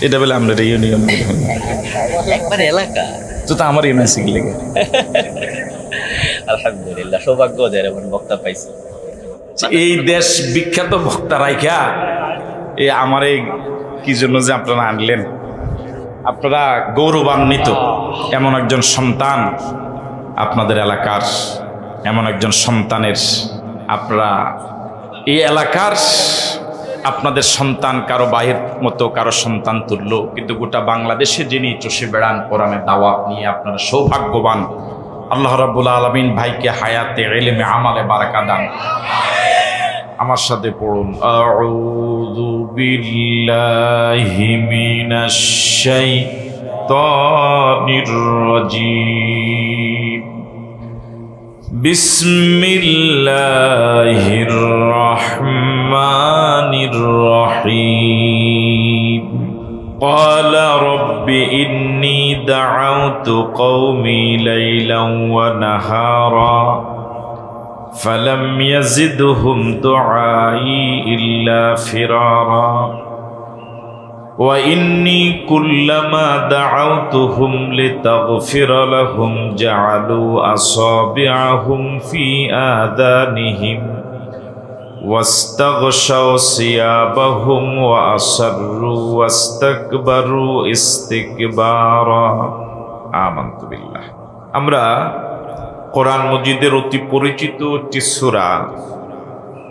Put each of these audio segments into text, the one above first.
এটা বলে আমরা ইউনিয়ন একবারে এলাকা তো তো আমার ইউনিয়ন শিখলে আলহামদুলিল্লাহ সৌভাগ্য ওদের এমন বক্তা পাইছে। এই দেশ বিখ্যাত বক্তা রাইখা এই আমার এই কি জন্য যে আপনারা আনলেন, আপনারা গৌরবান্বিত এমন একজন সন্তান আপনাদের এলাকার, এমন একজন সন্তানের আপনারা এই এলাকার আপনাদের সন্তান কারো বাইরের মতো কারো সন্তান তুললো, কিন্তু গোটা বাংলাদেশে যিনি চষে বেড়ান কোরআনে দাওয়াত নিয়ে আপনারা সৌভাগ্যবান। আল্লাহ রাব্বুল আলামিন ভাইকে হায়াতে ইলমে আমালে বারাকা দান। আমার সাথে পড়ুন, আউযু বিল্লাহি মিনাশ শাইতানির রাজীম, বিসমিল্লাহির রাহমানির রহিম। قال رب إني دعوت قومي ليلا ونهارا فلم يزدهم دعائي إلا فرارا وإني كلما دعوتهم لتغفر لهم جعلوا أصابعهم في آذانهم واستغشوا ثيابهم وأصروا واستكبروا استكبارا آمنت بالله। আমরা কোরআন মজিদের অতি পরিচিত একটি সূরা,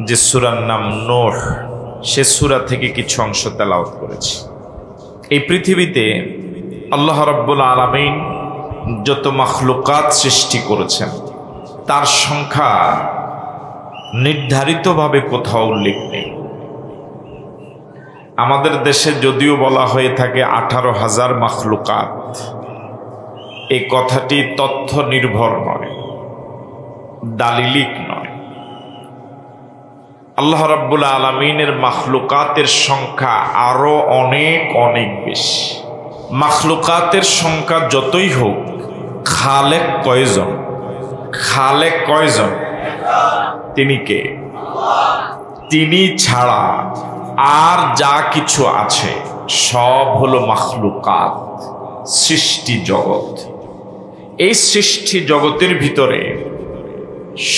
যে সূরার নাম নূহ, সে সূরা থেকে কিছু অংশ তেলাওয়াত করেছি। এই পৃথিবীতে আল্লাহ রাব্বুল আলামিন যত মাখলুকাত সৃষ্টি করেছেন তার সংখ্যা নির্ধারিতভাবে কোথাও উল্লেখ নেই। আমাদের দেশে যদিও বলা হয়ে থাকে 18,000 মাখলুকাত, এই কথাটি তথ্য নির্ভর নয়, দালিলিক নয়। আল্লাহ রাব্বুল আলামিনের মাখলুকাতের সংখ্যা আরো অনেক অনেক বেশি। মাখলুকাতের সংখ্যা যতই হোক, খালেক কয়জন? খালেক কয়জন? তিনি কে? তিনি ছাড়া আর যা কিছু আছে সব হলো মাখলুকাত, সৃষ্টি জগৎ। এই সৃষ্টি জগতের ভিতরে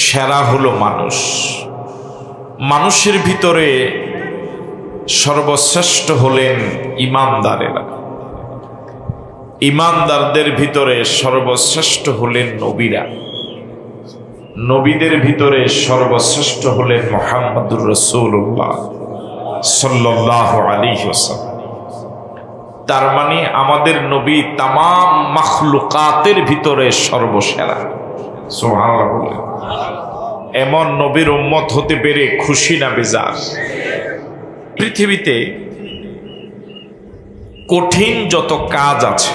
সেরা হলো মানুষ। মানুষের ভিতরে সর্বশ্রেষ্ঠ হলেন ইমানদারেরা। ইমানদারদের ভিতরে সর্বশ্রেষ্ঠ হলেন নবীরা। নবীদের ভিতরে সর্বশ্রেষ্ঠ হলেন মুহাম্মদুর রাসূলুল্লাহ সাল্লাল্লাহু আলাইহি ওয়াসাল্লাম। তার মানে আমাদের নবী তামাম মাখলুকাতের ভিতরে সর্বসেরা। সুবহানাল্লাহ। এমন নবীর উম্মত হতে পেরে খুশি না বেজার? পৃথিবীতে কঠিন যত কাজ আছে,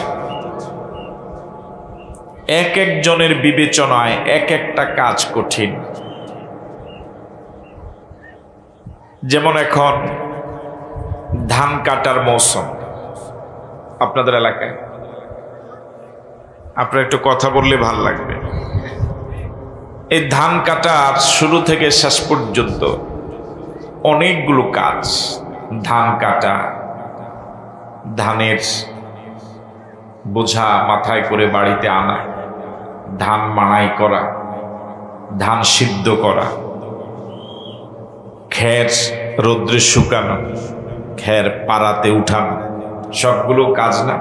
এক একজনের বিবেচনায় এক একটা কাজ কঠিন। যেমন এখন ধান কাটার মৌসুম আপনাদের এলাকায়, আপনারা একটু কথা বললে ভাল লাগবে। এই ধান কাটার শুরু থেকে শেষ পর্যন্ত অনেকগুলো কাজ। ধান কাটা, ধানের বোঝা মাথায় করে বাড়িতে আনা, ধান মাড়াই করা, ধান সিদ্ধ করা, খের রৌদ্রে শুকানো, খের পাড়াতে উঠানো, সবগুলো কাজ না?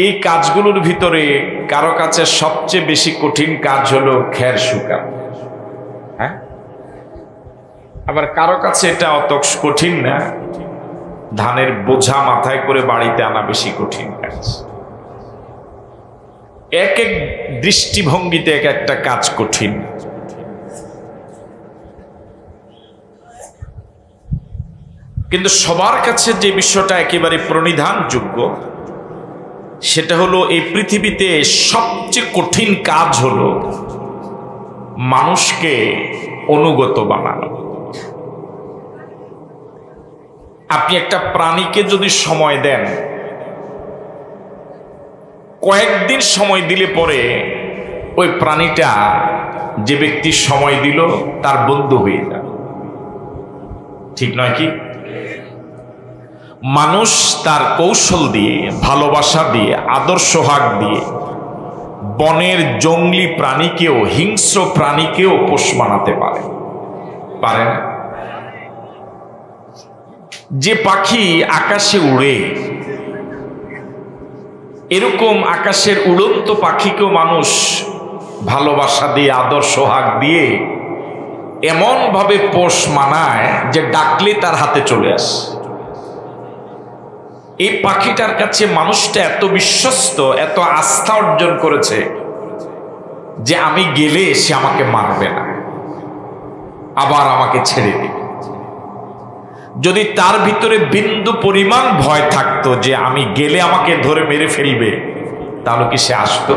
এই কাজগুলোর ভিতরে কারো কাছে সবচেয়ে বেশি কঠিন কাজ হলো খের শুকানো, হ্যাঁ? আবার কারো কাছে এটা অত কঠিন না, ধানের বোঝা মাথায় করে বাড়িতে আনা বেশি কঠিন কাজ। এক এক দৃষ্টিভঙ্গিতে এক একটা কাজ কঠিন। কিন্তু সবার কাছে যে বিষয়টা একেবারে প্রণিধানযোগ্য, সেটা হলো এই পৃথিবীতে সবচেয়ে কঠিন কাজ হলো মানুষকে অনুগত বানানো। আপনি একটা প্রাণীকে যদি সময় দেন, কয়েকদিন সময় দিলে পরে ওই প্রাণীটা যে ব্যক্তি সময় দিল তার বন্ধু হয়ে যাবে, ঠিক নয় কি? মানুষ তার কৌশল দিয়ে, ভালোবাসা দিয়ে, আদর সোহাগ দিয়ে বনের জঙ্গলি প্রাণীকেও, হিংস্র প্রাণীকেও পোষ মানাতে পারে না? যে পাখি আকাশে উড়ে, এরকম আকাশের উড়ন্ত পাখিকেও মানুষ ভালোবাসা দিয়ে, আদর সোহাগ দিয়ে এমন ভাবে পোষ মানায় যে ডাকলে তার হাতে চলে আসে। এই পাখিটার কাছে মানুষটা এত বিশ্বস্ত, এত আস্থা অর্জন করেছে যে আমি গেলে সে আমাকে মারবে না, আবার আমাকে ছেড়ে দিবে। যদি তার ভিতরে বিন্দু পরিমাণ ভয় থাকতো যে আমি গেলে আমাকে ধরে মেরে ফেলবে, তাহলে কি সে আসতো?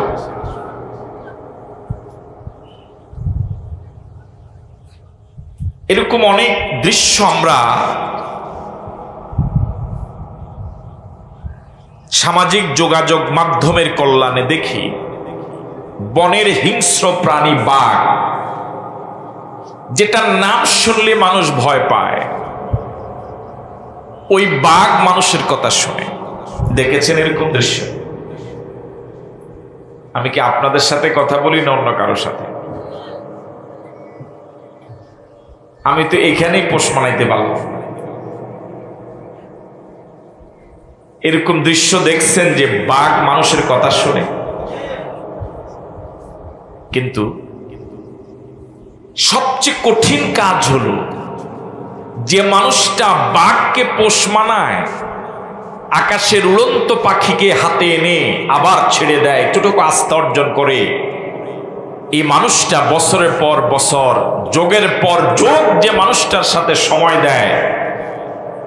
এরকম অনেক দৃশ্য আমরা সামাজিক যোগাযোগ মাধ্যমের কল্যাণে দেখি। বনের হিংস্র প্রাণী বাঘ, যেটার নাম শুনলে মানুষ ভয় পায়, ওই বাঘ মানুষের কথা শুনে। দেখেছেন এরকম দৃশ্য? আমি কি আপনাদের সাথে কথা বলি না অন্য কারোর সাথে? আমি তো এখানেই পোষ মানাইতে পারলাম। এরকম দৃশ্য দেখছেন যে বাঘ মানুষের কথা শুনে? কিন্তু সবচেয়ে কঠিন কাজ হলো যে মানুষটা বাঘকে পোষ মানায়, আকাশের উড়ন্ত পাখিকে হাতে এনে আবার ছেড়ে দেয়, এতটুকু আস্থা অর্জন করে, এই মানুষটা বছরের পর বছর, যোগের পর যোগ যে মানুষটার সাথে সময় দেয়,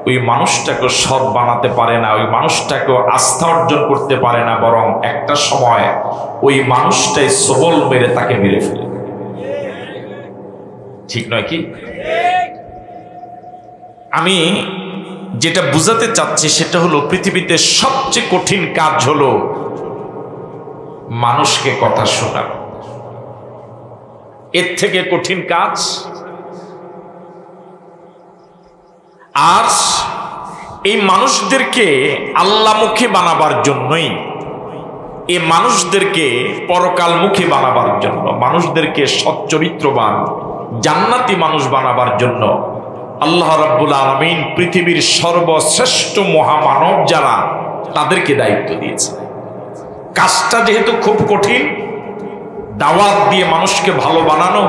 ওই মানুষটাকে সৎ বানাতে পারে না, ওই মানুষটাকে আস্থা অর্জন করতে পারে না, বরং একটা সময় ওই মানুষটাই সবল মেরে তাকে মেরে ফেলে। ঠিক নয় কি? আমি যেটা বুঝাতে চাচ্ছি সেটা হলো, পৃথিবীতে সবচেয়ে কঠিন কাজ হলো মানুষকে কথা শোনানো। এর থেকে কঠিন কাজ আর এই মানুষদেরকে আল্লাহমুখী বানাবার জন্যই, এই মানুষদেরকে পরকালমুখী বানাবার জন্য, মানুষদেরকে সচ্চরিত্রবান জান্নাতি মানুষ বানাবার জন্য আল্লাহ রাব্বুল আলামিন পৃথিবীর সর্বশ্রেষ্ঠ মহামানব যারা, তাদেরকে দায়িত্ব দিয়েছে। কাজটা যেহেতু খুব কঠিন, দাওয়াত দিয়ে মানুষকে ভালো বানানো,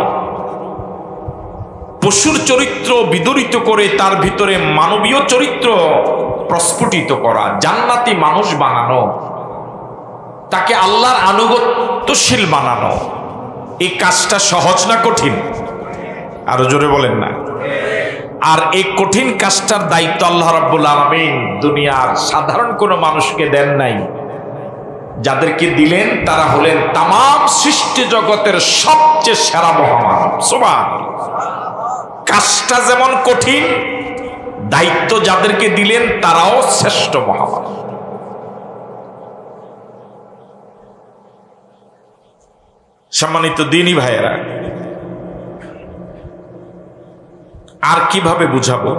পশুর চরিত্র বিদরিত করে তার ভিতরে মানবীয় চরিত্র প্রস্ফুটিত করা, জান্নাতি মানুষ বানানো, তাকে আল্লাহর আনুগত্যশীল বানানো, এই কাজটা সহজ না কঠিন? আরো জোরে বলেন না। আর এই কঠিন কাজটার দায়িত্ব আল্লাহ রাব্বুল আলামিন দুনিয়ার সাধারণ কোনো মানুষকে দেন নাই। যাদেরকে দিলেন তারা হলেন তামাম সৃষ্টি জগতের সবচেয়ে সেরা মহামানব। সুবহানাল্লাহ। কাজটা যেমন কঠিন, দায়িত্ব যাদেরকে দিলেন তারাও শ্রেষ্ঠ মহামানব। সম্মানিত দ্বীনী ভাইয়েরা, আর কিভাবে বুঝাবো?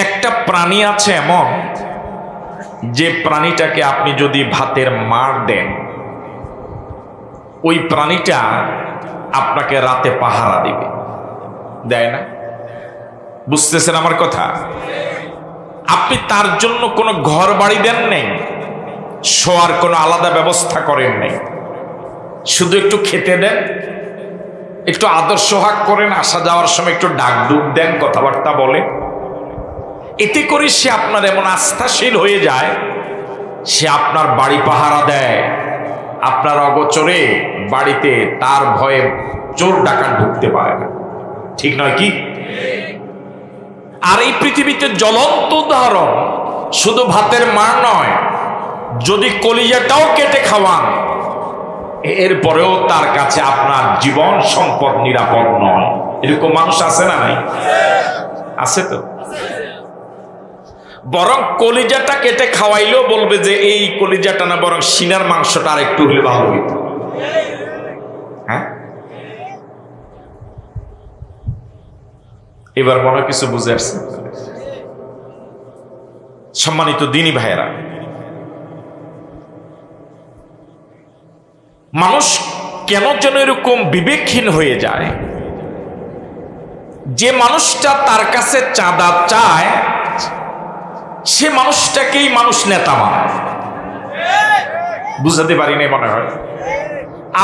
একটা প্রাণী আছে এমন, যে প্রাণীটাকে আপনি যদি ভাতের মাড় দেন, ওই প্রাণীটা আপনাকে রাতে পাহারা দিবে, দেয় না? বুঝতেছেন আমার কথা? আপনি তার জন্য কোনো ঘর বাড়ি দেন নাই, শোয়ার কোনো আলাদা ব্যবস্থা করেন নাই, শুধু একটু খেতে দেন, একটু আদর সোহাগ করেন, আসা যাওয়ার সময় একটু ডাক ডুক দেন, কথাবার্তা বলে। এতে করে সে আপনার এমন আস্থাশীল হয়ে যায়, সে আপনার বাড়ি পাহারা দেয়, আপনার অগোচরে বাড়িতে তার ভয়ে চোর ডাকাত ঢুকতে পারে না। ঠিক নয় কি? আর এই পৃথিবীতে জ্বলন্ত উদাহরণ, শুধু ভাতের মাড় নয়, যদি কলিজাটাও কেটে খাওয়ান, এরপরেও তার কাছে আপনার জীবন সম্পদ নিরাপদ নয়। এরকম মানুষ আছে না নাই? আছে তো। বরং কলিজাটা কেটে খাওয়াইলেও বলবে যে এই কলিজাটা না, বরং সিনার মাংসটা আর একটু হলে ভালো হইত। হ্যাঁ, এবার মনে কিছু বুঝে আসছে। সম্মানিত দিনী ভাইয়েরা, মানুষ কেন যেন এরকম বিবেকহীন হয়ে যায়, যে মানুষটা তার কাছে চাঁদা চায় সে মানুষটাকেই মানুষ নেতা মানায়। বুঝাতে পারি না মনে হয়।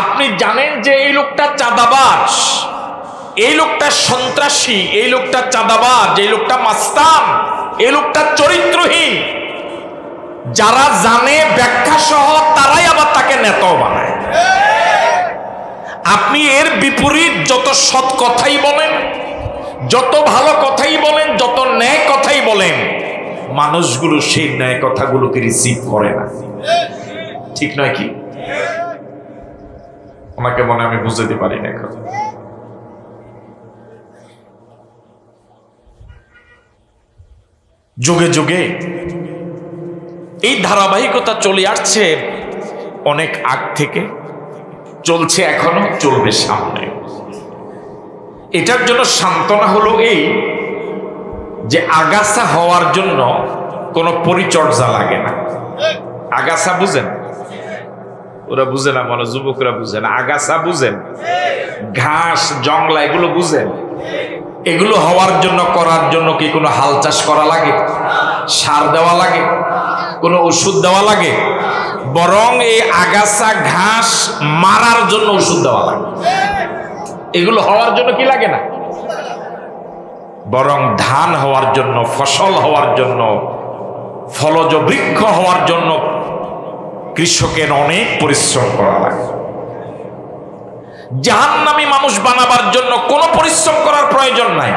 আপনি জানেন যে এই লোকটা চাঁদাবাজ, এই লোকটা সন্ত্রাসী, এই লোকটা চাঁদাবাজ, এই লোকটা মাস্তান, এই লোকটা চরিত্রহীন। যারা জানে ব্যাখ্যা সহ তারাই আবার তাকে নেতাও বানায়। আপনি এর বিপরীত যত সৎ কথাই বলেন, যত ভালো কথাই বলেন, যত ন্যায় কথাই বলেন, মানুষগুলো সেই ন্যায় কথাগুলোকে রিসিভ করে না। ঠিক নয় কি? আমাকে মনে আমি বুঝাতে পারি না। এখন যুগে যুগে এই ধারাবাহিকতা চলে আসছে অনেক আগ থেকে, চলছে, এখনো চলবে সামনে। এটার জন্য সান্ত্বনা হলো এই যে আগাছা হওয়ার জন্য কোনো পরিচর্যা লাগে না। আগাছা বুঝেন? ওরা বুঝে না, মনে যুবকরা বুঝে না। আগাছা বুঝেন? ঘাস, জংলা, এগুলো বুঝেন? এগুলো হওয়ার জন্য, করার জন্য কি কোনো হাল চাষ করা লাগে? সার দেওয়া লাগে? কোনো ওষুধ দেওয়া লাগে? বরং এই আগাছা ঘাস মারার জন্য ওষুধ দেওয়া লাগে। এগুলো হওয়ার জন্য কি লাগে না, বরং ধান হওয়ার জন্য, ফসল হওয়ার জন্য, ফলজ বৃক্ষ হওয়ার জন্য কৃষকের অনেক পরিশ্রম করা লাগে। জাহান্নামী মানুষ বানাবার জন্য কোনো পরিশ্রম করার প্রয়োজন নাই,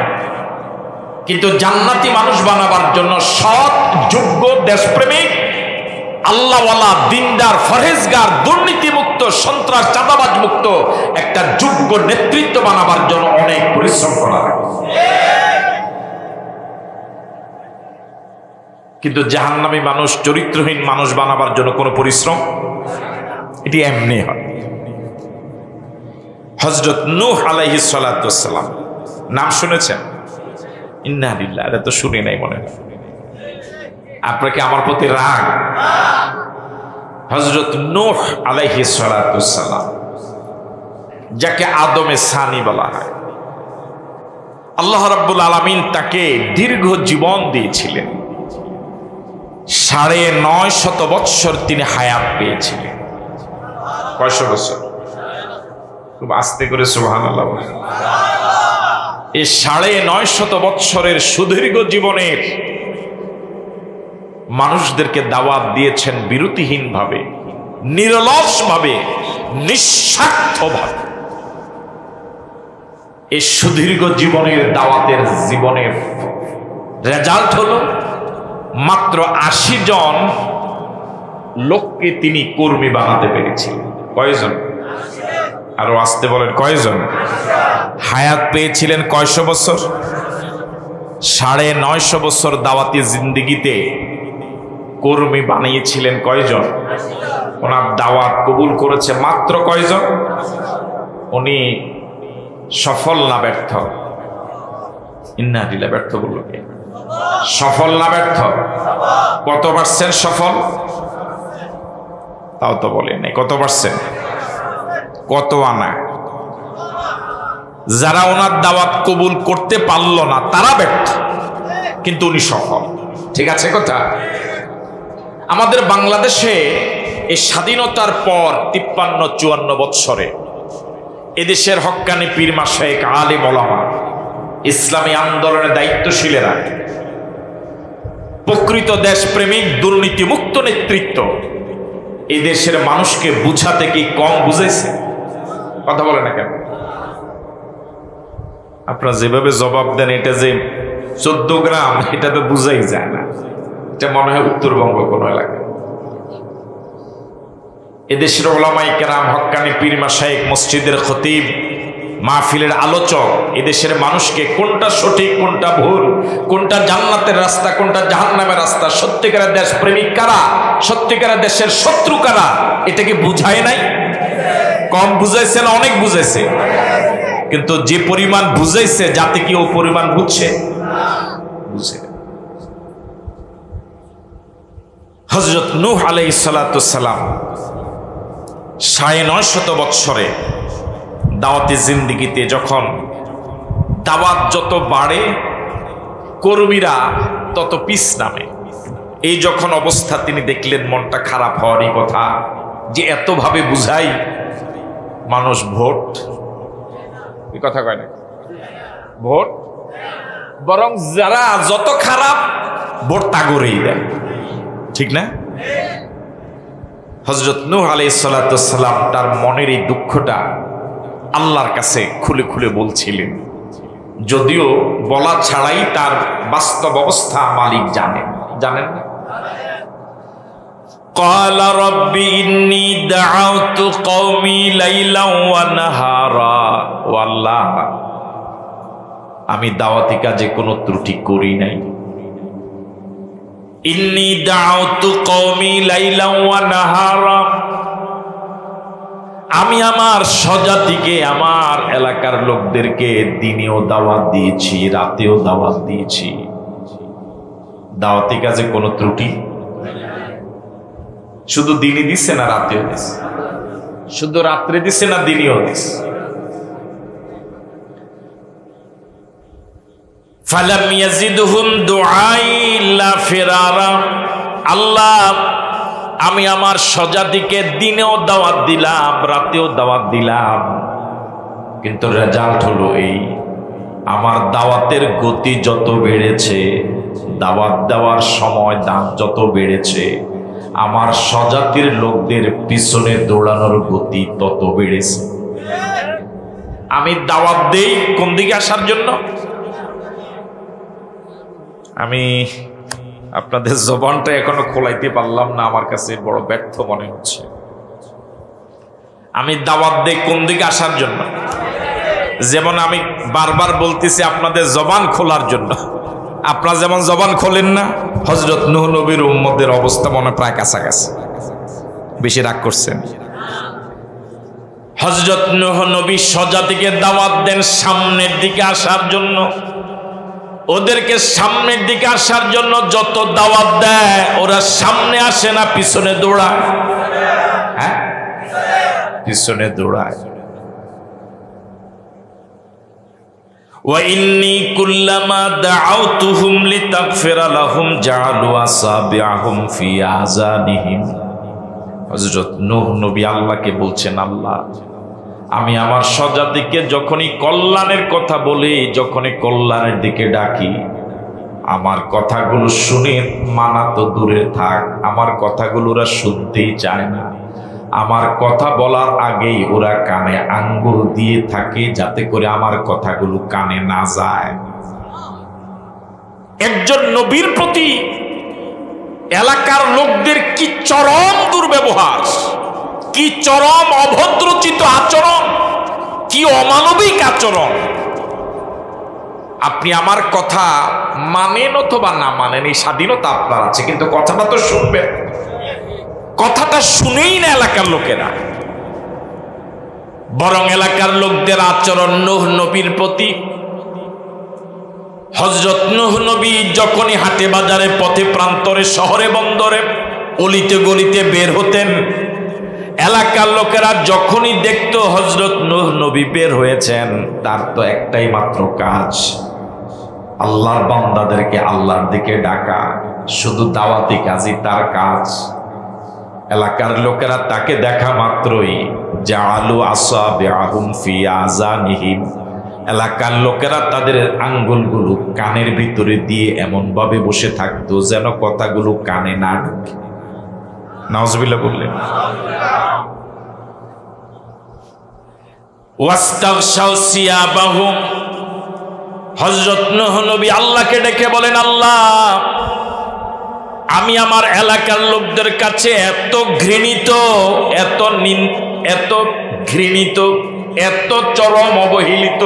কিন্তু জান্নাতি মানুষ বানাবার জন্য সৎ, যোগ্য, দেশপ্রেমিক, আল্লাহওয়ালা, দিনদার, ফরহেজগার, দুর্নীতিমুক্ত, সন্ত্রাস, চাঁদাবাজ মুক্ত একটা যোগ্য নেতৃত্ব বানাবার জন্য অনেক পরিশ্রম করা লাগে। কিন্তু জাহান্নামী মানুষ, চরিত্রহীন মানুষ বানাবার জন্য কোনো পরিশ্রম, এটি এমনি হয়। হযরত নূহ আলাইহিস সালাতু ওয়াস সালাম নাম শুনেছেন? ইন্না লিল্লাহ, এটা তো শুনি নাই মনে হয়। আপনার কি আমার প্রতি রাগ? হযরত নূহ আলাইহিস সালাতু ওয়াস সালাম, যাকে আদমে সানি বলা হয়, আল্লাহ রাব্বুল আলামিন তাকে দীর্ঘ জীবন দিয়েছিলেন। ৯৫০ বৎসর তিনি হায়াত পেয়েছিলেন। কয়শো বছর? খুব আস্তে করে সুবহানাল্লাহ বলেন। এই ৯৫০ বৎসরের সুদীর্ঘ জীবনের মানুষদেরকে দাওয়াত দিয়েছেন বিরতিহীন ভাবে, নিরলস ভাবে, নিঃস্বার্থ ভাবে। এই সুদীর্ঘ জীবনের দাওয়াতের জীবনের রেজাল্ট হলো মাত্র ৮০ জন লোককে তিনি কর্মী বানাতে পেরেছিলেন। কয়জন? আরো আসতে বলেন, কয়জন? হায়াত পেয়েছিলেন কয়শো বছর? ৯৫০ বছর দাওয়াতি জিন্দেগিতে কর্মী বানিয়েছিলেন কয়জন? ওনার দাওয়াত কবুল করেছে মাত্র কয়জন? উনি সফল না ব্যর্থ? ইন্না লিল্লাহ, ব্যর্থ বলল কে? সফল না ব্যর্থ? কত পার্সেন্ট সফল? তাও তো বলেন নাই। কত পার্সেন্ট? কত আনা? যারা ওনার দাওয়াত কবুল করতে পারল না তারা ব্যর্থ, কিন্তু উনি সফল। ঠিক আছে কথা? আমাদের বাংলাদেশে এই স্বাধীনতার পর ৫৩-৫৪ বৎসরে এদেশের হক্কানি পীর মাশায়েখ, আলেম ওলামা, ইসলামী আন্দোলনের দায়িত্বশীলেরা, প্রকৃত দেশপ্রেমিক, দুর্নীতিমুক্ত নেতৃত্ব এই দেশের মানুষকে বুঝাতে কি কম বুঝাইছে? কথা বলে না কেন? আপনারা যেভাবে জবাব দেন, এটা যে ১৪ গ্রাম, এটা তো বুঝাই যায় না। এটা মনে হয় উত্তরবঙ্গ কোনো এলাকা। এদেশের ওলামায়ে কেরাম, হক্কানি পীর মাশায়েখ, মসজিদের খতিব, মাহফিলের আলোচক এদেশের মানুষকে কোনটা সঠিক, কোনটা ভুল, কোনটা জান্নাতের রাস্তা, কোনটা জাহান্নামের রাস্তা, সত্যিকারের দেশপ্রেমিক কারা, সত্যিকারের দেশের শত্রু কারা, এটাকে বুঝায় নাই? কম বুঝাইছে না অনেক বুঝাইছে? কিন্তু যে পরিমাণ বুঝাইছে, যাতে কি ও পরিমাণ বুঝছে? বুঝে। হযরত নূহ আলাইহিস সালাতু সালাম ৯৫০ বৎসরে দাওয়াতি জিন্দেগিতে যখন দাওয়াত যত বাড়ে কর্মীরা তত পিছ নামে, এই যখন অবস্থা তিনি দেখলেন মনটা খারাপ হওয়ারই কথা, যে এতভাবে বুঝাই মানুষ ভোট, এই কথা কয় না, ভোট বরং যারা যত খারাপ ভোট তাগরেই দেয়, ঠিক না? হযরত নূহ আলাইহিস সালাতু সালাম তার মনের এই দুঃখটা আল্লাহর কাছে খুলে খুলে বলছিলেন, যদিও বলা ছাড়াই তার বাস্তব অবস্থা মালিক জানেন না। قال رب إني دعوت قومي ليلا ونهارا, والله আমি দাওয়াতি কাজে কোনো ত্রুটি করি নাই। ইন্নী দাউতু কওমি লাইলা ওয়া নাহারা, আমি আমার স্বজাতিকে, আমার এলাকার লোকদেরকে দিনেও দাওয়াত দিয়েছি, রাতেও দাওয়াত দিয়েছি। দাওয়াতি কাজে কোনো ত্রুটি, শুধু দিনই দিছে না রাতেও দিছে, শুধু রাত্রে দিছে না দিনেও দিছে। ফালাম ইয়াজিদহুম দুআই ইল্লা ফিরারা, আল্লাহ আমি আমার স্বজাতিকে দিনেও দাওয়াত দিলাম, রাতেও দাওয়াত দিলাম, কিন্তু রেজাল্ট হলো এই, আমার দাওয়াতের গতি যত বেড়েছে, দাওয়াত দেওয়ার সময় দাম যত বেড়েছে, আমার স্বজাতির লোকদের পিছনে দৌড়ানোর গতি তত বেড়েছে। আমি দাওয়াত দেই কোন দিকে আসার জন্য? আমি আপনাদের জবানটা এখনো খোলাইতে পারলাম না, আমার কাছে বড় ব্যর্থ মনে হচ্ছে। আমি দাওয়াত দেই কোন দিকে আসার জন্য? যেমন আমি বারবার বলতেছি আপনাদের জবান খোলার জন্য। আপনারা যেমন জবান খোলেন না, হযরত নূহ নবীর উম্মতের অবস্থা মনে প্রায় কাছাকাছি। বেশি রাগ করছেন? হযরত নূহ নবী স্বজাতিকে দাওয়াত দেন সামনের দিকে আসার জন্য, ওদেরকে সামনের দিকে আসার জন্য যত দাওয়াত দেয় ওরা সামনে আসে না পিছনে দৌড়ায়? হ্যাঁ, পিছনে দৌড়ায়। ওয়া ইন্নী কুল্লামা দাআউতুহুম লিতাগফিরা লাহুম জাআলু আসাবিআহুম ফি আযানিহিম। হযরত নূহ নবী আল্লাহকে বলছেন, আল্লাহ আমি আমার স্বজাতিকে যখনই কল্যাণের কথা বলি, যখনই কল্যাণের দিকে ডাকি, আমার কথাগুলো শুনে মানা তো দূরে থাক, আমার কথাগুলো ওরা শুনতেই চায় না। আমার কথা বলার আগেই ওরা কানে আঙ্গুল দিয়ে থাকে যাতে করে আমার কথাগুলো কানে না যায়। একজন নবীর প্রতি এলাকার লোকদের কি চরম দুর্ব্যবহার, কি চরম অভদ্রচিত আচরণ, কি অমানবিক আচরণ। আপনি আমার কথা মানেন অথবা না মানেন, এই স্বাধীনতা আপনার আছে, কিন্তু কথাটা তো শুনবেন। কথাটা শুনেই না এলাকার লোকেরা, বরং এলাকার লোকদের আচরণ নূহ নবীর প্রতি। হযরত নূহ নবী যখনই হাটে বাজারে, পথে প্রান্তরে, শহরে বন্দরে, অলিতে গলিতে বের হতেন, এলাকার লোকেরা যখনই দেখতো হযরত নূহ নবী বের হয়েছেন, তার তো একটাই মাত্র কাজ, আল্লাহর বান্দাদেরকে আল্লাহর দিকে ডাকা, শুধু দাওয়াতি কাজই তার কাজ। এলাকার লোকেরা তাকে দেখা মাত্রই জাআলু আসাবিআহুম ফি আযানিহিম, এলাকার লোকেরা তাদের আঙ্গুলগুলো কানের ভিতরে দিয়ে এমন ভাবে বসে থাকতো যেন কথাগুলো কানে না ঢোকে। নাউজুবিল্লাহ বললেন। ওয়াস্তাগশাউ সিয়াবাহুম, হযরত নূহ নবী আল্লাহকে ডেকে বলেন, আল্লাহ আমি আমার এলাকার লোকদের কাছে এত ঘৃণিত, এত ঘৃণিত, এত চরম অবহেলিত,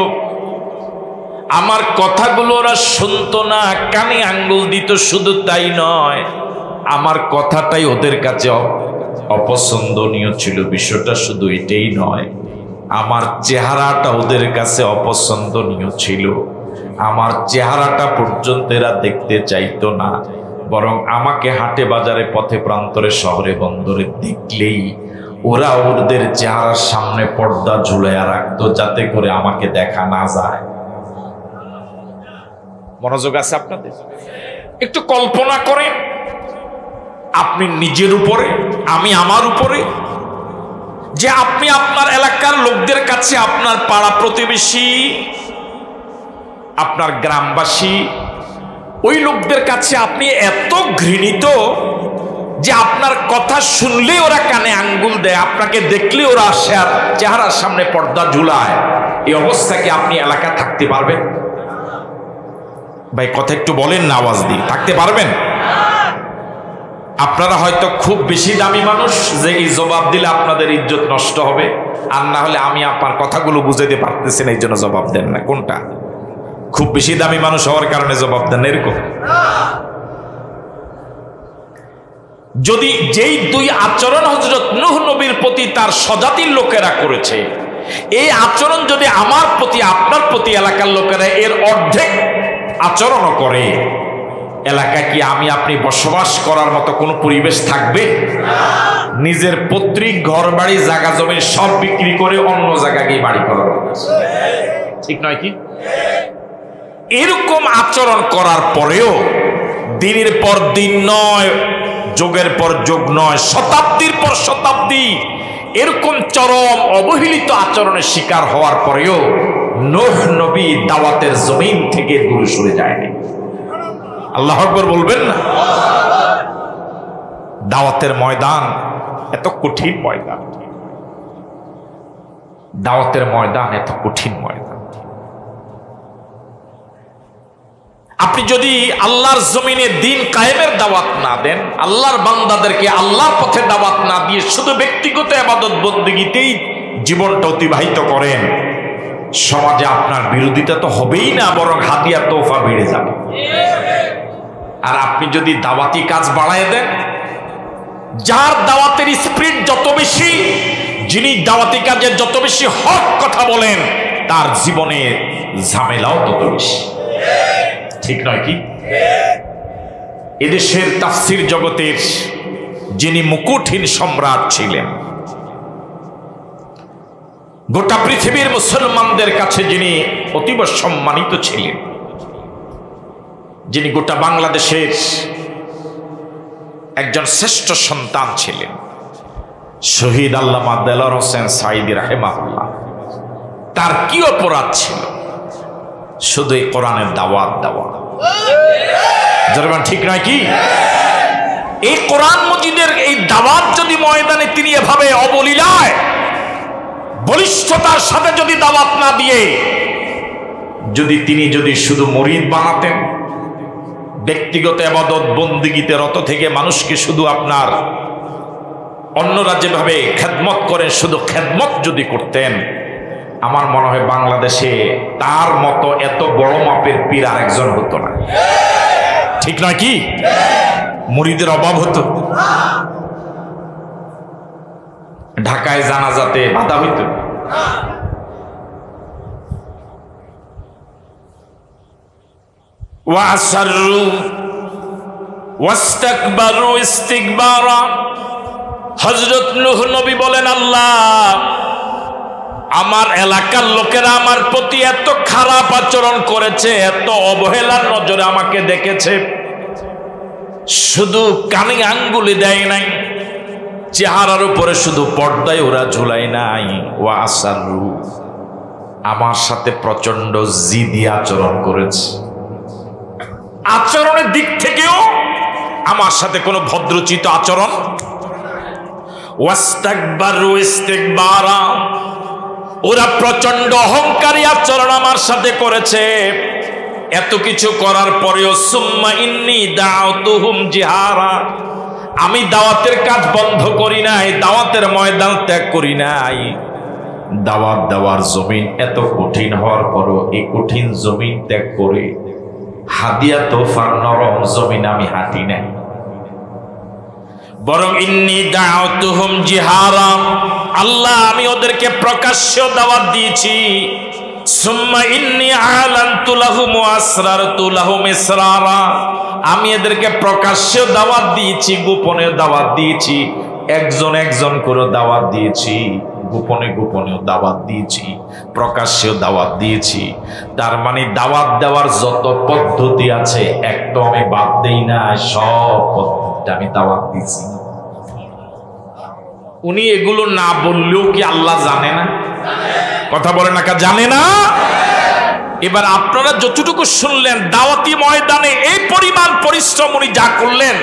আমার কথাগুলো ওরা শুনতো না, কানে আঙ্গুল দিত। শুধু তাই নয়, আমার কথাটাই ওদের কাছে অপছন্দনীয় ছিল। বিষয়টা শুধু এটাই নয়, আমার চেহারাটা ওদের কাছে অপছন্দনীয় ছিল। আমার চেহারাটা পর্যন্ত এরা দেখতে চাইতো না। বরং আমাকে হাটে বাজারে পথে প্রান্তরে শহরে বন্দরে দেখলেই ওরা ওদের চেহারার সামনে পর্দা ঝুলাইয়া রাখতো, যাতে করে আমাকে দেখা না যায়। মনোযোগ আছে আপনাদের? একটু কল্পনা করেন, আপনি নিজের উপরে, আমি আমার উপরে, যে আপনি আপনার এলাকার লোকদের কাছে, আপনার পাড়া প্রতিবেশী, আপনার গ্রামবাসী, ওই লোকদের কাছে আপনি এত ঘৃণিত যে আপনার কথা শুনলে ওরা কানে আঙ্গুল দেয়, আপনাকে দেখলে ওরা চেহারার সামনে পর্দা ঝুলায়। এই অবস্থা কি আপনি এলাকা থাকতে পারবেন? ভাই কথা একটু বলেন না, আওয়াজ দিয়ে, থাকতে পারবেন? আপনারা হয়তো খুব বেশি দামি মানুষ যে এই জবাব দিলে আপনাদের ইজ্জত নষ্ট হবে, আর না হলে আমি আপনার কথাগুলো বুঝাইতে পারতেছি না, এই জন্য জবাব দেন না। কোনটা? খুব বেশি দামি মানুষ হওয়ার কারণে জবাব দেন এরকম? যদি যেই দুই আচরণ হযরত নূহ নবীর প্রতি তার স্বজাতির লোকেরা করেছে, এই আচরণ যদি আমার প্রতি, আপনার প্রতি এলাকার লোকেরা এর অর্ধেক আচরণও করে, এলাকা কি আমি আপনি বসবাস করার মতো কোনো পরিবেশ থাকবে? নিজের পৈতৃক ঘর বাড়ি জায়গা জমি সব বিক্রি করে অন্য জায়গায় গিয়ে বাড়ি করার, ঠিক নয় কি? এরকম আচরণ করার পরেও দিনের পর দিন নয়, যুগের পর যুগ নয়, শতাব্দীর পর শতাব্দী এরকম চরম অবহেলিত আচরণের শিকার হওয়ার পরেও নূহ নবী দাওয়াতের জমিন থেকে দূরে সরে যায়নি। আল্লাহু আকবার বলবেন না? দাওয়াতের ময়দান এত কঠিন ময়দান, দাওয়াতের ময়দান এত কঠিন ময়দান। আপনি যদি আল্লাহর জমিনে দিন কায়েমের দাওয়াত না দেন, আল্লাহর বান্দাদেরকে আল্লাহর পথে দাওয়াত না দিয়ে শুধু ব্যক্তিগত ইবাদত বন্দেগীতেই জীবনটা অতিবাহিত করেন, সমাজে আপনার বিরোধিতা তো হবেই না, বরং হাদিয়া তোফা বেড়ে যাবে। আর আপনি যদি দাওয়াতি কাজ বাড়ায় দেন, যার দাওয়াতের স্পিরিট যত বেশি, যিনি দাওয়াতি কাজে যত বেশি হক কথা বলেন, তার জীবনে ঝামেলাও তত বেশি, ঠিক নয় কি? এদেশের তাফসীর জগতের যিনি মুকুটহীন সম্রাট ছিলেন, গোটা পৃথিবীর মুসলমানদের কাছে যিনি অতীব সম্মানিত ছিলেন, যিনি গোটা বাংলাদেশের একজন শ্রেষ্ঠ সন্তান ছিলেন, শহীদ আল্লামা দেলোয়ার হোসেন সাঈদী রাহিমাহুল্লাহ, তার কি অপরাধ ছিল? শুধু এই কোরআনের দাওয়াত দেওয়া, ঠিক নয় কি? এই কোরআন মজিদের এই দাওয়াত যদি ময়দানে তিনি এভাবে অবলীলায় বলিষ্ঠতার সাথে যদি দাওয়াত না দিয়ে, তিনি যদি শুধু মুরিদ বানাতেন, ব্যক্তিগত ইবাদত বন্দেগীতে রত থেকে মানুষকে শুধু আপনার অন্যরা যেভাবে খেদমত করেন শুধু খেদমত যদি করতেন, আমার মনে হয় বাংলাদেশে তার মতো এত বড় মাপের পীর আরেকজন হতো না, ঠিক নয় কি? মুরিদের অভাব হতো, ঢাকায় জানাজাতে বাধা হইত, ওয়াসাররু ওয়াস্তাকবারু ইস্তিকবারা। হযরত নূহ নবী বলেন, আল্লাহ, আমার এলাকার লোকেরা আমার প্রতি এত খারাপ আচরণ করেছে, এত অবহেলার নজরে আমাকে দেখেছে, শুধু কানে আঙ্গুলি দেয় নাই, চেহারার উপরে শুধু পর্দায় ওরা ঝুলাই নাই, ওয়াসাররু, আমার সাথে প্রচন্ড জিদি আচরণ করেছে, আচরণের দিক থেকেও আমার সাথে কোনো ভদ্রচিত আচরণ। ওয়াস্তাকবারু ইস্তিকবারা, ওরা প্রচন্ড অহংকারী আচরণ আমার সাথে করেছে। এত কিছু করার পরেও সুম্মা ইন্নী দাউতুহুম জিহারা, আমি দাওয়াতের কাজ বন্ধ করি নাই, দাওয়াতের ময়দান ত্যাগ করি নাই। দাওয়াত দেওয়ার জমিন এত কঠিন হওয়ার পরও এই কঠিন জমিন ত্যাগ করে হাদিয়া তোফার নরম জমিন আমি হাঁটি নাই, বরং ইন্নী দাউতুহুম জিহারা, আল্লাহ আমি ওদেরকে প্রকাশ্য দাওয়াত দিয়েছি, সুম্মা ইন্নী আ'লানতু লাহুম ওয়া আসরারতু লাহুম ইসরারা, আমি এদেরকে প্রকাশ্যে দাওয়াত দিয়েছি, গোপনে দাওয়াত দিয়েছি, একজন একজন করে দাওয়াত দিয়েছি, গোপনে গোপনেও দাওয়াত দিয়েছি, প্রকাশ্যেও দাওয়াত দিয়েছি। তার মানে দাওয়াত দেওয়ার যত পদ্ধতি আছে একটা আমি বাদ দেই না, সব পদ্ধতিটা আমি দাওয়াত দিয়েছি। উনি এগুলো না বললেও কি আল্লাহ জানে না? কথা বলে না, জানে না? এবার আপনারা যতটুকু শুনলেন, দাওয়াতি ময়দানে এই পরিমাণ পরিশ্রম উনি যা করলেন,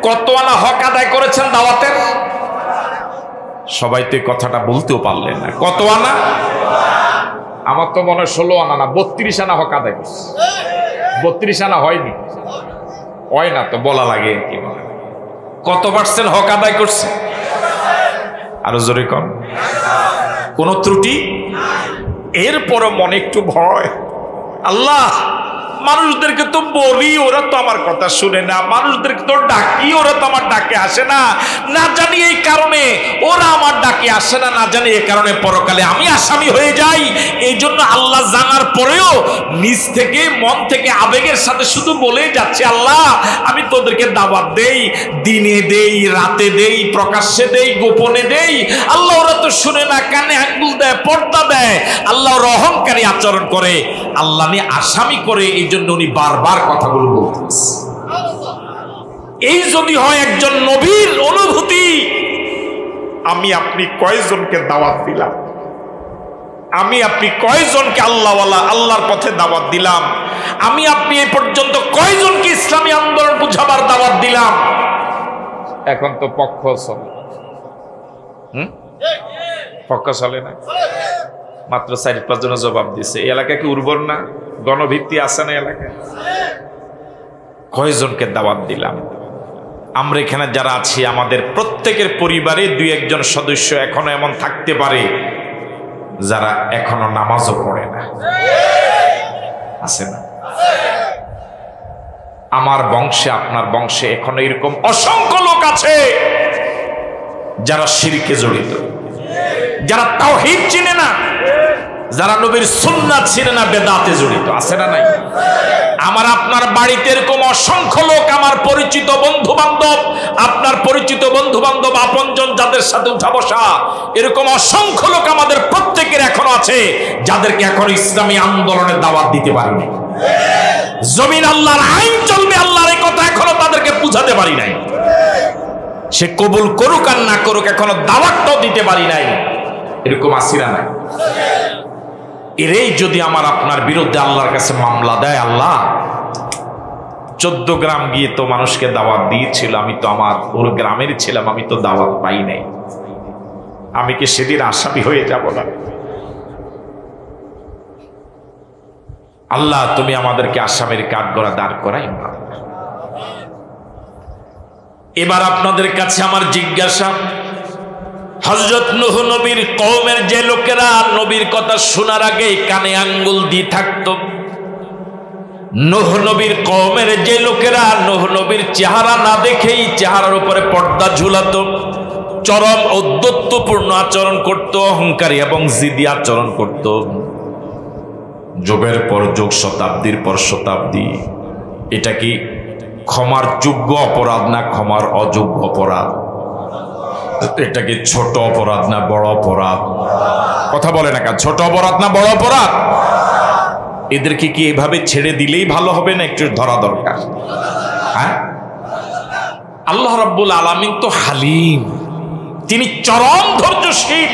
কত আনা হক আদায় করেছেন দাওয়াতের? সবাই তো এই কথাটা বলতেও পারলেন না। কত আনা? আমার তো মনে হয় 16 আনা না 32 আনা হক আদায় করছে। 32 আনা হয়নি, হয় না তো বলা লাগে। কি কত পার্সেন্ট হক আদায় করছে? আরো জোরে কম। কোন ত্রুটি? এরপরও মনে একটু ভয়, আল্লাহ মানুষদেরকে তো বলি, ওরা তো আমার কথা শুনে না, মানুষদেরকে তো ডাকি, ওরা তো আমার ডাকে আসে না, না জানি এই কারণে ওরা আমার ডাকে আসে না, না জানি এই কারণে পরকালে আমি আসামি হয়ে যাই। এই জন্য আল্লাহ জানার পরেও নিজ থেকে, মন থেকে, আবেগের সাথে শুধু বলেই যাচ্ছে, আল্লাহ আমি তোদেরকে দাওয়াত দেই, দিনে দেই, রাতে দেই, প্রকাশ্যে দেই, গোপনে দেই, আল্লাহ ওরা তো শুনে না, কানে আঙ্গুল দেয়, পর্দা দেয়, আল্লাহ ওরা অহংকারী আচরণ করে, আল্লাহ নিয়ে আসামি করে। এই জন্য উনি বারবার কথাগুলো বলতেছে। এই যদি হয় একজন নবীর অনুভূতি, আমি আপনি কয়জনকে দাওয়াত দিলাম, আমি আপনি কয়জনকে আল্লাহওয়ালা আল্লাহর পথে দাওয়াত দিলাম, আমি আপনি এই পর্যন্ত কয়জনকে ইসলামী আন্দোলন বুঝাবার দাওয়াত দিলাম। এখন তো পক্ষ চলে, পক্ষ চলে না, মাত্র 4-5 জন জবাব দিছে। এই এলাকা কি উর্বর না? গণভিত্তি আছে না এলাকায়? কয়জনকে দাওয়াত দিলাম? আমরা এখানে যারা আছি, আমাদের প্রত্যেকের পরিবারে 2-1 জন সদস্য এখনো এমন থাকতে পারে যারা এখনো নামাজও পড়ে না, আছে না? আমার বংশে, আপনার বংশে এখনো এরকম অসংখ্য লোক আছে যারা শিরকে জড়িত, যারা তাওহীদ চিনে না, যারা নবীর সুন্নাত চিনে না, বেদাতে জড়িত, আছে না নাই? আমার আপনার বাড়িতে এরকম অসংখ্য লোক, আমার পরিচিত বন্ধু বান্ধব, আপনার পরিচিত বন্ধু বান্ধব, আপনজন যাদের সাথে উঠা বসা, এরকম অসংখ্য লোক আমাদের প্রত্যেকের এখনো আছে যাদেরকে এখনো ইসলামী আন্দোলনের দাওয়াত দিতে পারিনি। জমিন আল্লাহর আইন চলবে, আল্লাহর এই কথা এখনো তাদেরকে বুঝাতে পারি নাই। সে কবুল করুক আর না করুক, এখনো দাওয়াতটাও দিতে পারি নাই। এরকম আসিরা নাই? এরাই যদি আমার আপনার বিরুদ্ধে আল্লাহর কাছে মামলা দেয়, আল্লাহ 14 গ্রাম গিয়ে তো মানুষকে দাওয়াত দিয়েছিল, আমি তো আমার ওর গ্রামের ছিলাম, আমি তো দাওয়াত পাই নাই, আমি কি সেদিন আসামি হয়ে যাব না? আল্লাহ তুমি আমাদেরকে আসামের কাঠগড়া দাঁড় করাই না। এবার আপনাদের কাছে আমার জিজ্ঞাসা, হযরত নূহ নবীর কওমের যে লোকেরা নবীর কথা শোনার আগে কানে আঙ্গুল দিয়ে থাকত, নূহ নবীর কওমের যে লোকেরা নূহ নবীর চেহারা না দেখেই চেহারার উপরে পর্দা ঝুলাতো, চরম ঔদ্ধত্যপূর্ণ আচরণ করত, অহংকারী এবং জিদি আচরণ করত, যুগের পর যুগ, শতাব্দীর পর শতাব্দী, এটা কি ক্ষমার যোগ্য অপরাধ না ক্ষমার অযোগ্য অপরাধ? এটা কি ছোট অপরাধ না বড় অপরাধ? কথা বলে না, ছোট অপরাধ না বড় অপরাধ? এদেরকে কি এভাবে ছেড়ে দিলেই ভালো হবে না একটু ধরা দরকার? হ্যাঁ, আল্লাহ রাব্বুল আলামিন তো হালিম, তিনি চরম ধৈর্যশীল।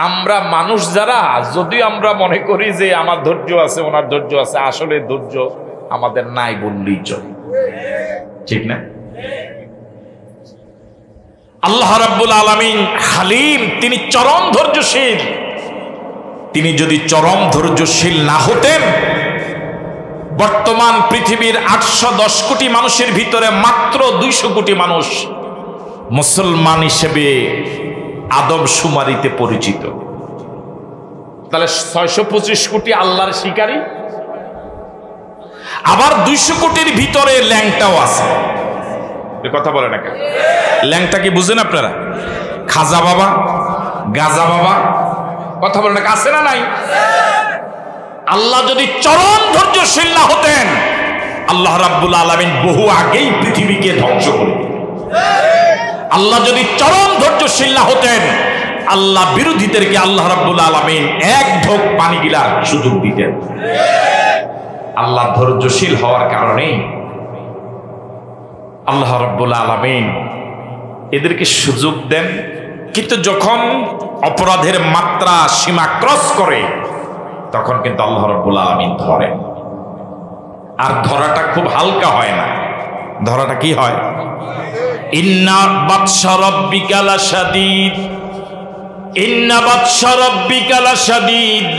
আমরা মানুষ যারা, যদি আমরা মনে করি যে আমার ধৈর্য আছে, ওনার ধৈর্য আছে, আসলে ধৈর্য আমাদের নাই বললেই চলে, ঠিক না? আল্লাহ রাব্বুল আলামিন হালিম, তিনি চরম ধৈর্যশীল। তিনি যদি চরম ধৈর্যশীল না হতেন, বর্তমান পৃথিবীর 810 কোটি মানুষের ভিতরে মাত্র 200 কোটি মানুষ মুসলমান হিসেবে আদমশুমারিতে পরিচিত। তাহলে 625 কোটি আল্লাহর শিকারী, আবার 200 কোটির ভিতরে ল্যাংটাও আছে। কথা বলে না কেন? ল্যাংটা কি বুঝেন আপনারা? খাজা বাবা, গাজা বাবা, কথা বলেন, আছে না নাই? আল্লাহ যদি চরম ধৈর্যশীল না হতেন, আল্লাহ রাব্বুল আলামিন বহু আগেই পৃথিবীকে ধ্বংস করে দিতেন। আল্লাহ যদি চরম ধৈর্যশীল না হতেন, আল্লাহ বিরোধীদেরকে আল্লাহ রাব্বুল আলামিন এক ঢোক পানি গিলার সুযোগ দিতেন। আল্লাহ ধৈর্যশীল হওয়ার কারণে আল্লাহ রাব্বুল আলামিন এদেরকে সুযোগ দেন। কিন্তু যখন অপরাধের মাত্রা সীমা ক্রস করে, তখন কিন্তু আল্লাহ রাব্বুল আলামিন ধরেন। আর ধরাটা খুব হালকা হয় না, ধরাটা কি হয়? ইন্না বাতশা রাব্বিকা লাশাদীদ, ইন্না বাতশা রাব্বিকা লাশাদীদ,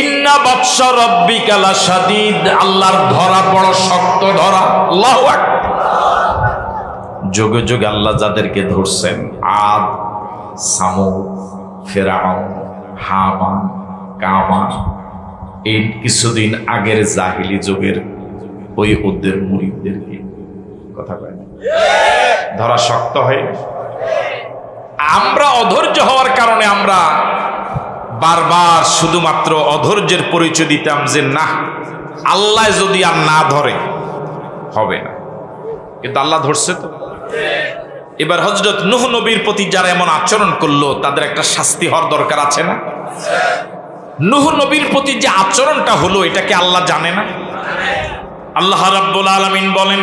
ইন্না বাতশা রাব্বিকা লাশাদীদ। আল্লাহর ধরা বড় শক্ত ধরা। আল্লাহু আকবার। যুগে যুগে আল্লাহ যাদেরকে ধরছেন, আদ, সামুদ, ফিরআউন, হামান, কামান, এই কিছুদিন আগের জাহিলি যুগের ওই ওদের মুরিদদেরকে, কথা কয় না, ধরা শক্ত হয়। আমরা অধৈর্য হওয়ার কারণে আমরা বারবার শুধুমাত্র অধৈর্যের পরিচয় দিতাম যে না, আল্লাহ যদি আর না ধরে হবে না। কিন্তু আল্লাহ ধরছে তো। এবার হযরত নূহ নবীর প্রতি যারা এমন আচরণ করলো, তাদের একটা শাস্তি হওয়ার দরকার আছে না? নূহ নবীর প্রতি যে আচরণটা হলো, এটাকে আল্লাহ জানে না? আল্লাহ রাব্বুল আলামিন বলেন,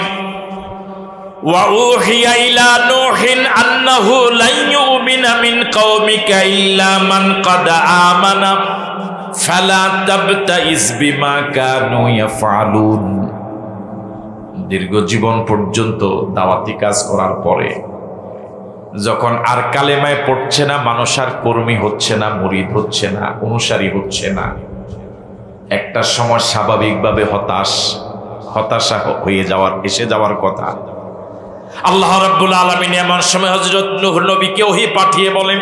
ওয়া উহিয়া ইলা নূহিন আন্নাহু লা ইউমিনা মিন কওমিকা ইল্লা মান ক্বাদ আমানা ফালা তাবতাইস বিমা কানু ইয়াফআলুন। দীর্ঘ জীবন পর্যন্ত দাওয়াতি কাজ করার পরে যখন আর কালেমায় পড়ছে না, মানুষ আর কর্মী হচ্ছে না, মুরিদ হচ্ছে না, অনুসারী হচ্ছে না, একটা সময় স্বাভাবিকভাবে হতাশা হয়ে যাওয়ার, এসে যাওয়ার কথা। আল্লাহ রাব্বুল আলামিন এমন সময় হযরত নূহ নবীকে ওহী পাঠিয়ে বলেন,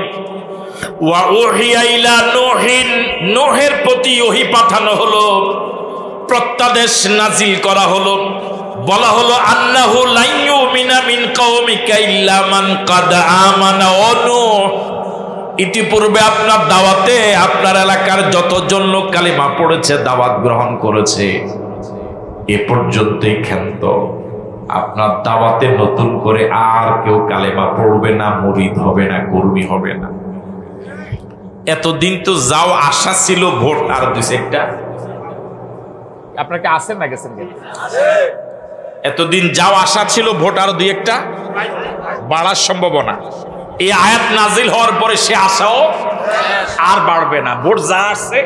ওয়া উহিয়া ইলা নূহিন, নূহের প্রতি ওহী পাঠানো হলো, প্রত্যাদেশ নাজিল করা হলো, বলা হলো আন্নাহু লা ইউমিনা মিন কওমিকা ইল্লা মান ক্বাদ আমানা। ও নূহ, ইতিপূর্বে আপনার দাওয়াতে আপনার এলাকার যতজন লোক কালিমা পড়েছে, দাওয়াত গ্রহণ করেছে, এ পর্যন্তই ক্ষান্ত। আপনার দাওয়াতে নতুন করে আর কেউ কালেমা পড়বে না, মুরিদ হবে না, কর্মী হবে না। এতদিন তো যাও আশা ছিল ভোট আর দুই একটা। আপনাকে আসেন না গেছেন? এতদিন যাও আশা ছিল ভোট আর দুই একটা বাড়ার সম্ভাবনা। এই আয়াত নাজিল হওয়ার পরে সে আশাও আর বাড়বে না, ভোট যা আসছে।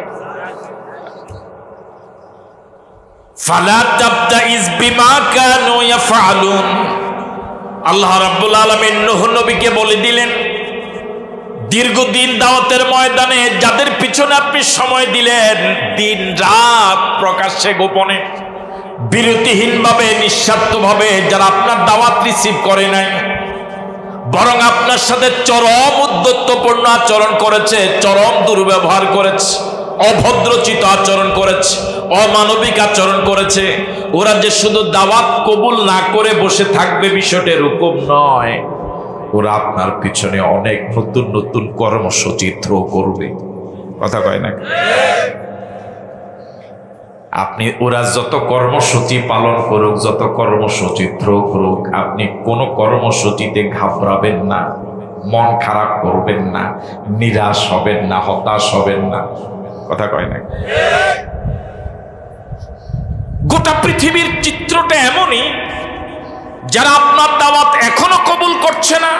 ফালা তাবতাইস বিমা কানু ইয়াফআলুন। আল্লাহ রাব্বুল আলামিন নূহ নবীকে বলে দিলেন, দীর্ঘদিন দাওয়াতের ময়দানে যাদের পিছনে আপনি সময় দিলেন, দিন রাত প্রকাশ্যে গোপনে বিরতিহীনভাবে নিঃস্বার্থভাবে যারা আপনার দাওয়াত রিসিভ করে নাই, বরং আপনার সাথে চরম উদ্ধত্যপূর্ণ আচরণ করেছে, চরম দুর্ব্যবহার করেছে, অভদ্রচিত আচরণ করেছে, অমানবিক আচরণ করেছে, ওরা যে শুধু দাওয়াত কবুল না করে বসে থাকবে বিষয়টা এরকম নয়, ওরা আপনার পিছনে অনেক নতুন নতুন কর্মসূচি থ্রো করবে। কথা কয় না? আপনি ওরা যত কর্মসূচি পালন করুক, যত কর্মসূচি থ্রো করুক, আপনি কোনো কর্মসূচিতে ঘাবড়াবেন না, মন খারাপ করবেন না, নিরাশ হবেন না, হতাশ হবেন না। কথা কয় না? গোটা পৃথিবীর চিত্রটা এমনই, যারা আপনার দাওয়াত এখনো কবুল করছে না,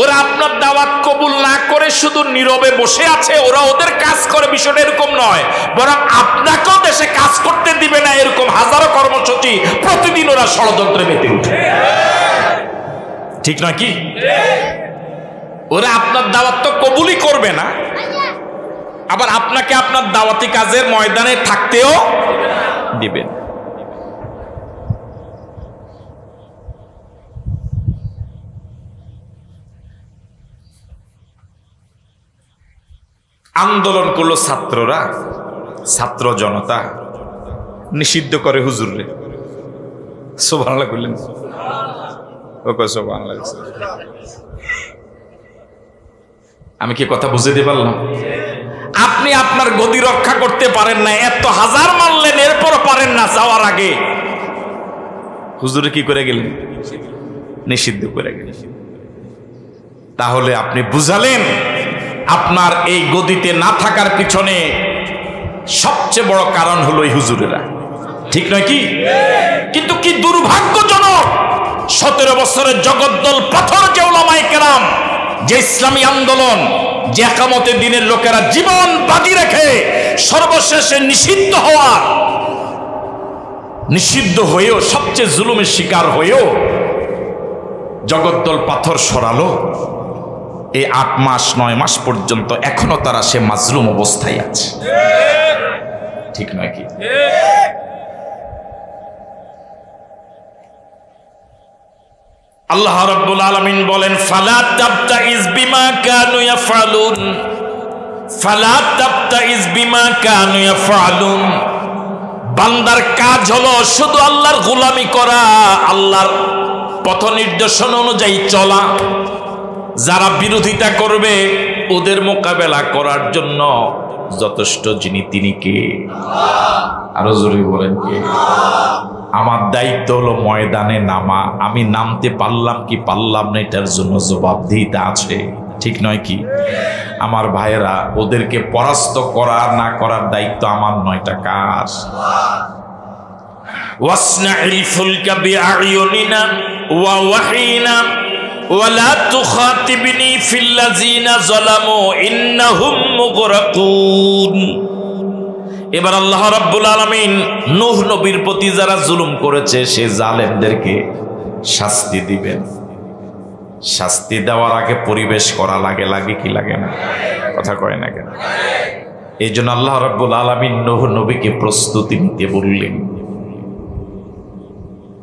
ওরা আপনার দাওয়াত কবুল না করে শুধু নীরবে বসে আছে, ওরা ওদের কাজ করে, বিষয়টা এরকম নয়, বরং আপনাকেও দেশে কাজ করতে দিবে না, এরকম হাজারো কর্মসূচি প্রতিদিন ওরা ষড়যন্ত্রে মেতে উঠে। ঠিক নয় কি? ওরা আপনার দাওয়াত তো কবুলই করবে না, আবার আপনাকে আপনার দাওয়াতি কাজের ময়দানে থাকতেও দিবেন। আন্দোলন করলো ছাত্ররা, ছাত্র জনতা নিষিদ্ধ করে হুজুররে। সুবহানাল্লাহ বললেন? ওকে সুবহানাল্লাহ। আমি কি কথা বুঝতে পারলাম? আপনি আপনার গদি রক্ষা করতে পারেন না, এত হাজার মারলেন এরপরও পারেন না, যাওয়ার আগে হুজুরে কি করে গেলেন? নিষিদ্ধ করে গেলেন। তাহলে আপনি বুঝালেন আপনার এই গদিতে না থাকার পিছনে সবচেয়ে বড় কারণ হলো এই হুজুরেরা, ঠিক নয় কি? কিন্তু কি দুর্ভাগ্যজনক, 17 বছরের জগদ্দল পাথর যে উলামায়ে কেরাম, যে ইসলামী আন্দোলন, যে একামতের দিনের লোকেরা জীবন বাজি রেখে সর্বশেষে নিষিদ্ধ হয়েও সবচেয়ে জুলুমের শিকার হয়েও জগদ্দল পাথর সরালো, এই 8 মাস 9 মাস পর্যন্ত এখনো তারা সে মাজলুম অবস্থায় আছে, ঠিক নয় কি? আল্লাহ রাব্বুল আলামিন বলেন ফালা তাবতাইজ বিমা কানু ইয়াফআলুন, ফালা তাবতাইজ বিমা কানু ইয়াফআলুন। বান্দার কাজ হলো শুধু আল্লাহর গোলামি করা, আল্লাহর পথ নির্দেশন অনুযায়ী চলা। যারা বিরোধিতা করবে ওদের মোকাবেলা করার জন্য যথেষ্ট যিনি, তিনি কে? আরো জোরে বলেন কে? আমার দায়িত্ব হলো ময়দানে নামা, আমি নামতে পারলাম কি পারলাম না এটার জন্য জবাবদিহিতা আছে, ঠিক নয় কি? আমার ভাইয়েরা, ওদেরকে পরাস্ত করার না করার দায়িত্ব আমার নয়, এটা কার? ওয়াসনাইল ফুলকা বিআইউনিনা ওয়া ওয়াহিনা ওয়ালা তুখাতিবনি ফিল্লাযিনা যালামু ইন্নাহুম মুগরাকুন। এবার আল্লাহ রাব্বুল আলামিন নূহ নবীর প্রতি যারা জুলুম করেছে সে জালেমদেরকে শাস্তি দিবেন। শাস্তি দেওয়ার আগে পরিবেশ করা লাগে, লাগে কি লাগে না? কথা কয় না কেন? এই জন্য আল্লাহ রাব্বুল আলামিন নূহ নবীকে প্রস্তুতি নিতে বললেন,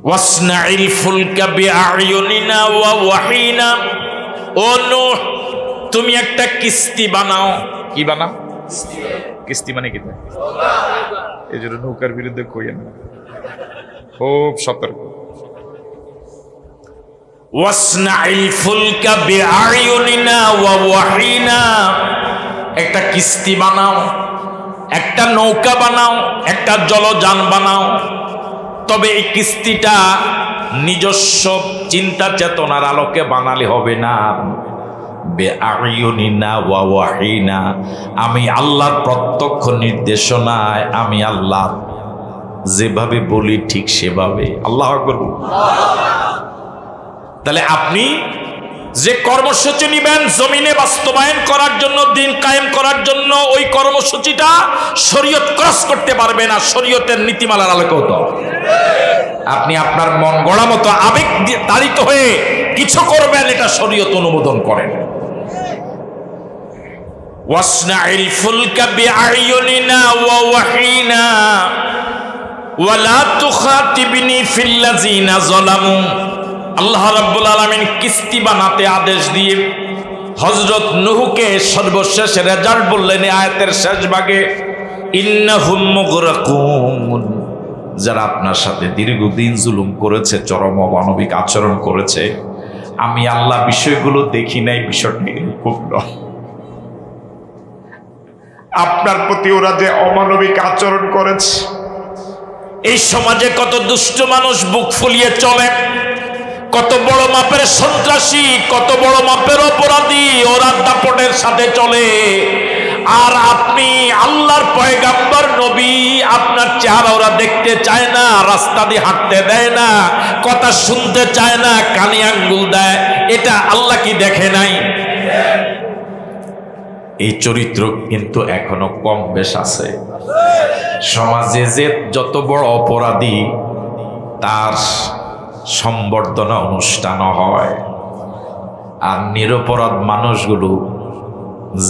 ওয়াসনাইল ফুলকা বিআইউনিনা ওয়া ওয়াহিনা। ও নূহ, তুমি একটা কিস্তি বানাও। কি বানাও? কিস্তি মানে কি? এই জন্য নৌকার বিরুদ্ধে কইেন না, খুব সতর্ক। ওয়াসনাইল ফুলকা বিআইউনিনা ওয়া ওয়াহিনা, একটা কিস্তি বানাও, একটা নৌকা বানাও, একটা জলযান বানাও। তবে এই কিস্তিটা নিজস্ব চিন্তা চেতনার আলোকে বানালে হবে না, বেআইউনিনা ওয়া ওয়াহিনা, আমি আল্লাহর প্রত্যক্ষ নির্দেশনায়, আমি আল্লাহ যেভাবে বলি ঠিক সেভাবে। আল্লাহু আকবার। তাহলে আপনি যে কর্মসূচি নেবেন জমিনে বাস্তবায়ন করার জন্য, দিন কায়েম করার জন্য, ওই কর্মসূচিটা শরীয়ত ক্রস করতে পারবে না, শরীয়তের নীতিমালার আলোকে হতো। আপনি আপনার মন গড়া মতো আবেগ তাড়িত হয়ে কিছু করবেন, এটা শরীয়ত অনুমোদন করেন। ওয়াসনাইল ফুলকা বিআইউনিনা ওয়া ওয়াহিনা ওয়ালা তুখাতিবনি ফিল্লাযিনা যালামু। আল্লাহ রাব্বুল আলামিন কিস্তি বানাতে আদেশ দিয়ে হযরত নূহকে সর্বশেষ রেজাল্ট বললেন আয়াতের শেষ ভাগে, ইন্নাহুম মুগরাকুন। যারা আপনার সাথে দীর্ঘদিন জুলুম করেছে, চরম অমানবিক আচরণ করেছে, আমি আল্লাহ বিষয়গুলো দেখি নাই, বিষয়টি খুব নয়। আপনার প্রতি ওরা যে অমানবিক আচরণ করেছে, এই সমাজে কত দুষ্ট মানুষ বুক ফুলিয়ে চলে, কত বড় মাপের সন্ত্রাসী, কত বড় মাপের অপরাধী ওরা দাপটের সাথে চলে। আর আপনি আল্লাহর পয়গাম্বর নবী, আপনার চেহারা ওরা দেখতে চায় না, রাস্তা দিয়ে হাঁটতে দেয় না, কথা শুনতে চায় না, কানে আঙ্গুল দেয়। এটা আল্লাহ কি দেখে নাই? এই চরিত্র কিন্তু এখনো কম বেশ আছে সমাজে। যে যত বড় অপরাধী তার সম্বর্ধনা অনুষ্ঠান হয়, আর নিরপরাধ মানুষগুলো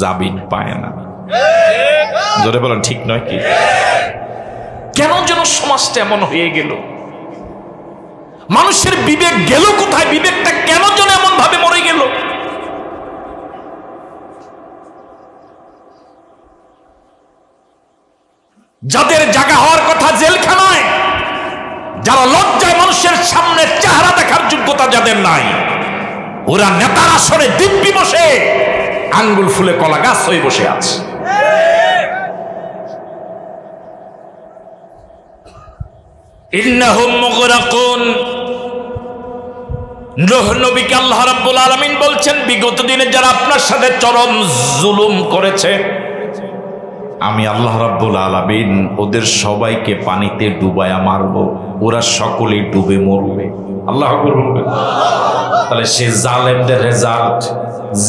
জামিন পায় না। জোরে বলেন ঠিক নয় কি? কেন যেন সমাজটা এমন হয়ে গেল? মানুষের বিবেক গেল কোথায়? বিবেকটা কেন যেন এমন ভাবে মরে গেল? যাদের জায়গা হওয়ার কথা জেলখানায়, যারা লজ্জায় মানুষের সামনে চেহারা দেখার যোগ্যতা যাদের নাই, ওরা নেতার আসরে দিব্যি বসে আঙ্গুল ফুলে কলা গাছ হয়ে বসে আছে। ইন্নাহুম মুগরাকুন। নূহ নবীকে আল্লাহ রাব্বুল আলামিন বলছেন, বিগত দিনে যারা আপনার সাথে চরম জুলুম করেছে, আমি আল্লাহ রাব্বুল আলামিন ওদের সবাইকে পানিতে ডুবায়া মারব, ওরা সকলেই ডুবে মরবে। আল্লাহ আকবার বলবেন। তাহলে সে জালেমদের রেজাল্ট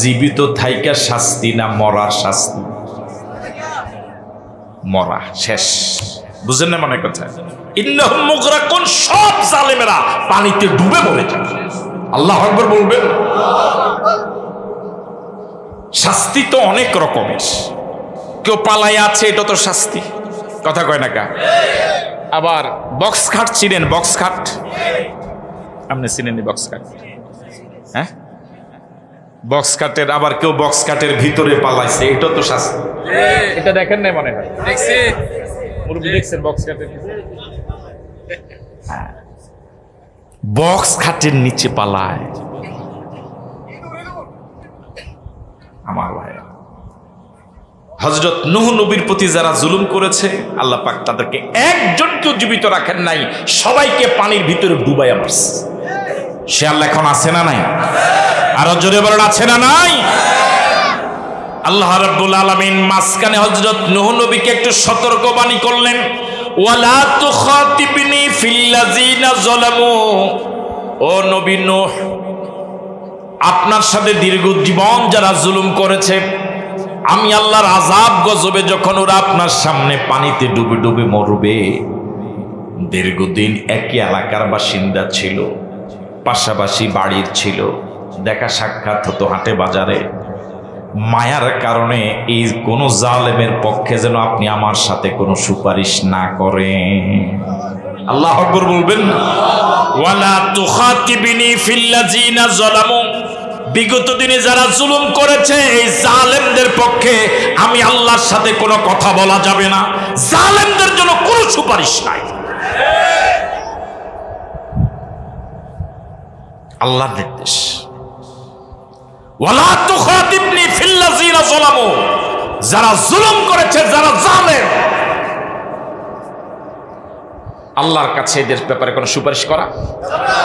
জীবিত থাইকা শাস্তি না মরার শাস্তি? মরা, শেষ। বুঝেন না মনে কথা? ইন্নাহুম মুগরাকুন, সব জালেমেরা পানিতে ডুবে মরে যাবে। আল্লাহু আকবার বলবেন। শাস্তি তো অনেক রকমের। কেউ পালাই আছে, এটা তো শাস্তি, কথা কয় না কা? আবার বক্স খাট চিনেন? বক্স খাট আপনি চিনেন? বক্স খাট, হ্যাঁ, বক্স কাটের। আবার কেউ বক্স কাটের ভিতরে পালাইছে, এটা তো শাস্তি। এটা দেখেন নাই মনে হয়? দেখছি, মুরব্বি দেখছেন বক্স কাটের? বক্স খাটের নিচে পালায় আমার ভাই। হযরত নূহ নবীর প্রতি যারা জুলুম করেছে, আল্লাহ পাক তাদেরকে একজনকেও জীবিত রাখেন নাই, সবাইকে পানির ভিতরে ডুবাইয়া মারছে। সে আল্লাহ এখন আছে না নাই? আরো জোরে বলেন, আছে না নাই? আল্লাহ রাব্বুল আলামিন মাঝখানে হযরত নূহ নবীকে একটু সতর্কবাণী করলেন, ওয়ালা তুখাতিবনি ফিল্লাযিনা যালামু। ও নবী নূহ, আপনার সাথে দীর্ঘ জীবন যারা জুলুম করেছে, আমি আল্লাহর আযাব গজবে যখন ওরা আপনার সামনে পানিতে ডুবে ডুবে মরবে, দীর্ঘদিন একই এলাকার বাসিন্দা ছিল, পাশাপাশি বাড়ির ছিল, দেখা সাক্ষাৎ হতো হাটে বাজারে, মায়ার কারণে এই কোন জালেমের পক্ষে যেন আপনি আমার সাথে কোনো সুপারিশ না করেন। আল্লাহু আকবার বলবেন না? ওয়ালা তুখাতিবিনি ফিল্লাযিনা যালামু। বিগত দিনে যারা জুলুম করেছে, এই জালেমদের পক্ষে আমি আল্লাহর সাথে কোনো কথা বলা যাবে না, জালেমদের জন্য কোনো সুপারিশ নাই। আল্লাহর নির্দেশ, ওয়ালা তুখাতিবনি ফিল্লাযিনা যালামু। যারা জুলুম করেছে, যারা জালেম, আল্লাহর কাছে এদের ব্যাপারে কোনো সুপারিশ করা যাবে না।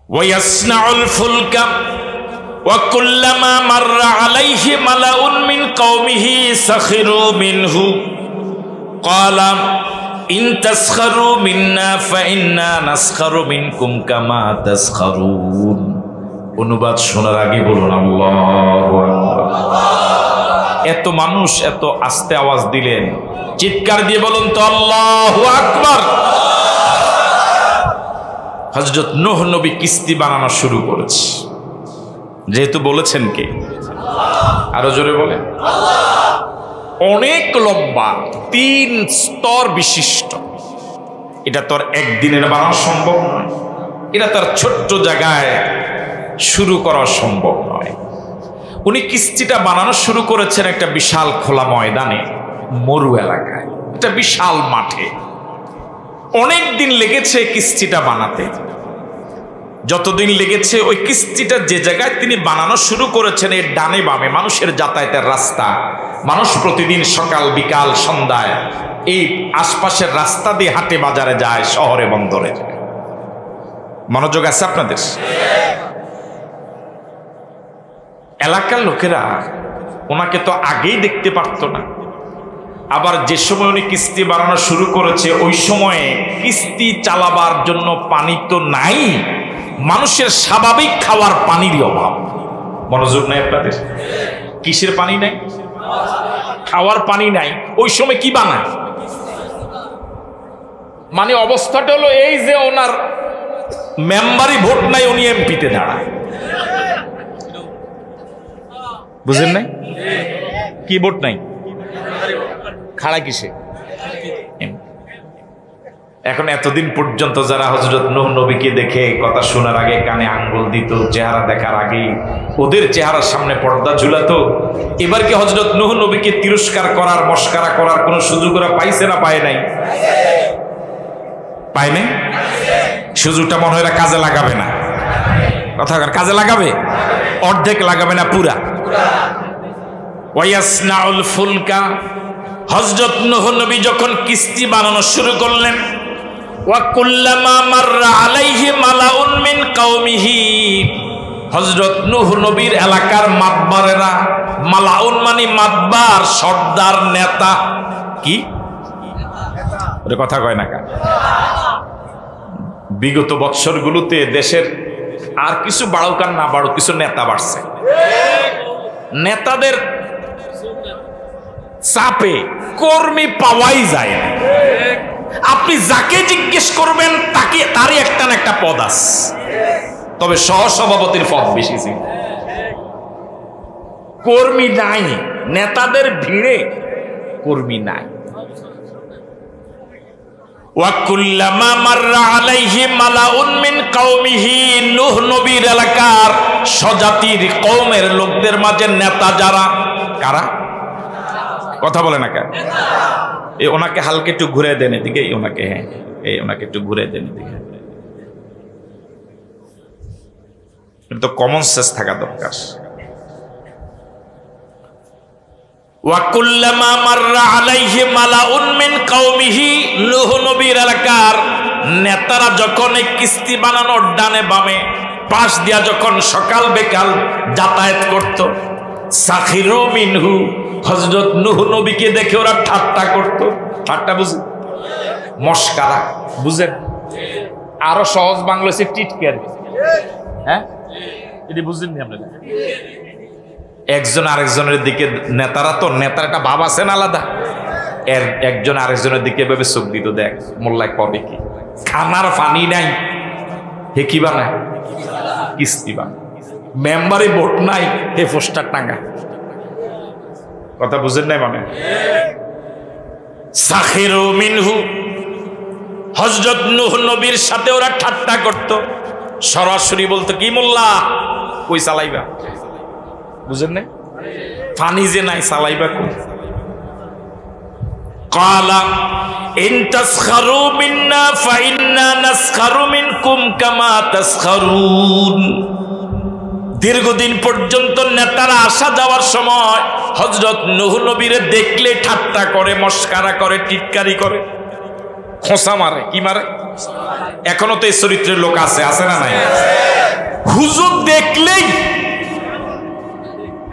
ওয়ায়াসনাউল ফুলকা ওয়া কুল্লামা মাররা আলাইহি মালাউন মিন কওমিহি সাখিরু মিনহু ক্বালা ইন তাসখারু মিন্না ফাইন্না নাসখারু মিনকুম কামা তাসখারুন। অনুবাদ শোনার আগে বলুন আল্লাহু আকবার। এত মানুষ এত আস্তে আওয়াজ দিলেন, চিৎকার দিয়ে বলুন তো আল্লাহু আকবার। হযরত নূহ নবী কিস্তি বানানো শুরু করেছে, যেহেতু বলেছেন কে? আরো জোরে বলেন। অনেক লম্বা, 3 স্তর বিশিষ্ট। এটা তোর একদিনের বানানো সম্ভব নয়, এটা তার ছোট্ট জায়গায় শুরু করা সম্ভব নয়। উনি কিস্তিটা বানানো শুরু করেছেন একটা বিশাল খোলা ময়দানে, মরু এলাকায়, একটা বিশাল মাঠে। অনেক দিন লেগেছে কিস্তিটা বানাতে। যতদিন লেগেছে, ওই কিস্তিটা যে জায়গায় তিনি বানানো শুরু করেছেন, এর ডানে বামে মানুষের যাতায়াতের রাস্তা। মানুষ প্রতিদিন সকাল বিকাল সন্ধ্যায় এই আশপাশের রাস্তা দিয়ে হাটে বাজারে যায়, শহরে বন্দরে যায়। মনোযোগ আছে আপনাদের? এলাকার লোকেরা ওনাকে তো আগেই দেখতে পারতো না। আবার যে সময় উনি কিস্তি বানানো শুরু করেছে, ওই সময়ে কিস্তি চালাবার জন্য পানি তো নাই, মানুষের স্বাভাবিক খাওয়ার পানির অভাব। মনোযোগ নাই আপনাদের? কিসের পানি নাই? খাওয়ার পানি নাই। ওই সময় কি বানায়? মানে অবস্থাটা হলো এই যে ওনার মেম্বারি ভোট নাই, উনি এমপিতে দাঁড়ায়। বুঝেন নাই? কি ভোট নাই? খাড়া কিসে? এখন এতদিন পর্যন্ত যারা হযরত নূহ নবীকে দেখে কথা শোনার আগে কানে আঙ্গুল দিত, চেহারা দেখার আগেই ওদের চেহারার সামনে পর্দা ঝুলাতো, এবার কি হযরত নূহ নবীকে তিরস্কার করার, মস্কারা করার কোন সুযোগ ওরা পাইছে না পায় নাই? পায় নাই? সুযোগটা মনে হয় কাজে লাগাবে না। কথা কাজে লাগাবে? অর্ধেক লাগাবে না, পুরা। ওয়াসনাউল ফুলকা, হযরত নূহ নবী যখন কিস্তি বানানো শুরু করলেন, ওয়া কুল্লামা মাররা আলাইহি মালাউন মিন কওমিহি, হযরত নূহ নবীর এলাকার মাতবারেরা, মালাউন মানে মাতবার, সর্দার, নেতা। কি ওরে কথা কয় না কা? বিগত বৎসরগুলোতে দেশের আর কিছু বাড়ুক আর না বাড়ুক, কিছু নেতা বাড়ছে। নেতাদের চাপে কর্মী পাওয়াই যায় না। আপনি যাকে জিজ্ঞেস করবেন তারই একটা না একটা পদ আছে, তবে সহসভাপতির পদ বেশি ছিল। কর্মী নাই, নেতাদের ভিড়ে কর্মী নাই। ওয়াকুল্লামা মাররা আলাইহি মালাউন মিন কওমিহি, নূহ নবীর এলাকার স্বজাতির কওমের লোকদের মাঝে নেতা যারা, কারা? কথা বলে না কেন? এই ওনাকে হালকা একটু ঘুরে দেন এদিকে, ওনাকে, হ্যাঁ এই ওনাকে একটু ঘুরে দেন এদিকে। তো কমন সেন্স থাকা দরকার। ওয়াকুল্লামা মাররা আলাইহি মালাউন মিন কওমিহি, নূহ নবীর এলাকার নেতারা যখন এই কিস্তি বানানোর ডানে বামে পাশ দিয়া যখন সকাল বিকাল যাতায়াত করত, সাখিরু মিনহু, হযরত নূহ নবীকে দেখে ওরা ঠাট্টা করত। ঠাট্টা বুঝেন? মস্কারা বুঝেন? আরো সহজ বাংলা হচ্ছে টিটকারি। হ্যাঁ, এটি বুঝেননি আপনারা? একজন আরেকজনের দিকে, নেতারা তো, নেতার একটা ভাব আছে না আলাদা, একজন আরেকজনের দিকে এভাবে চোখ দিত, দেখ মোল্লায় করে কি, খানার পানি নাই হে কি বানায়, কিস্তি বানায়, মেম্বারে ভোট নাই হে পোস্টার টাঙ্গা। কথা বুঝেন নাই মানে? সাখিরু মিনহু, হযরত নূহ নবীর সাথে ওরা ঠাট্টা করত, সরাসরি বলতো কি মোল্লা কই চালাইবা, বুঝেন নাই? পানি যে নাই চালাইবা কই? ক্বালা ইন তাসখারু মিন্না ফাইন্না নাসখারু মিনকুম কামা তাসখারুন। দীর্ঘদিন পর্যন্ত নেতারা আসা যাওয়ার সময় হযরত নূহ নবীরে দেখলে ঠাট্টা করে, মস্কারা করে, টিটকারি করে, খোঁচা মারে। কি মারে? এখনো তো এই চরিত্রের লোক আছে, আছে না নাই? হুজুর দেখলেই,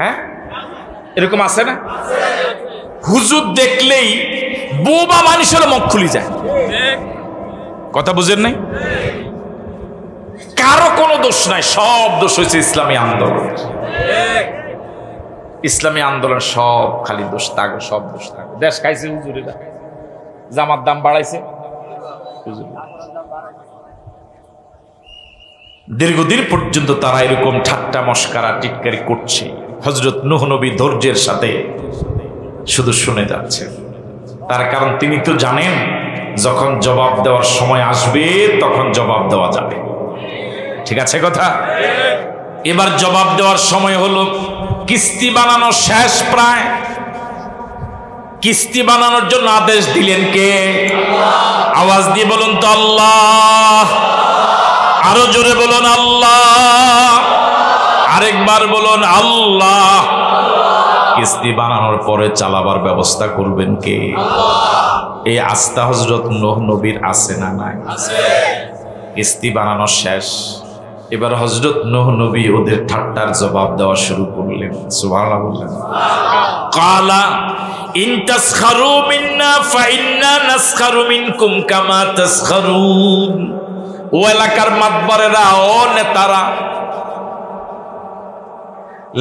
হ্যাঁ এরকম আছে না? হুজুর দেখলেই বোবা মানুষের মুখ খুলে যায়। কথা বুঝেন নাই? কারো কোনো দোষ নাই, সব দোষ হয়েছে ইসলামী আন্দোলন। ইসলামী আন্দোলন সব খালি দোষ তাগো, সব দোষ তাগো। দেশ খাইছে হুজুরেরা, জামার দাম বাড়াইছে হুজুর। দীর্ঘদিন পর্যন্ত তারা এরকম ঠাট্টা মস্কারা টিটকারি করছে। হযরত নূহ নবী ধৈর্যের সাথে শুধু শুনে যাচ্ছে। তার কারণ তিনি তো জানেন যখন জবাব দেওয়ার সময় আসবে তখন জবাব দেওয়া যাবে। ঠিক আছে কথা? এবার জবাব দেওয়ার সময় হলো। কিস্তি বানানো শেষ প্রায়। কিস্তি বানানোর জন্য আদেশ দিলেন কে? আওয়াজ দিয়ে বলুন তো আল্লাহ। আরো জোরে বলুন আল্লাহ। আরেকবার বলুন আল্লাহ। কিস্তি বানানোর পরে চালাবার ব্যবস্থা করবেন কে? এই আস্থা হযরত নূহ নবীর আছে না নাই? কিস্তি বানানো শেষ। এবার হযরত নূহ নবী ওদের ঠাট্টার জবাব দেওয়া শুরু করলেন। সুবহানাল্লাহ বললেন। ক্বালা ইন তাসখারু মিন্না ফাইন্না নাসখারু মিনকুম কামা তাসখারুন। ও এলাকার মাতবরেরা, ও নেতারা,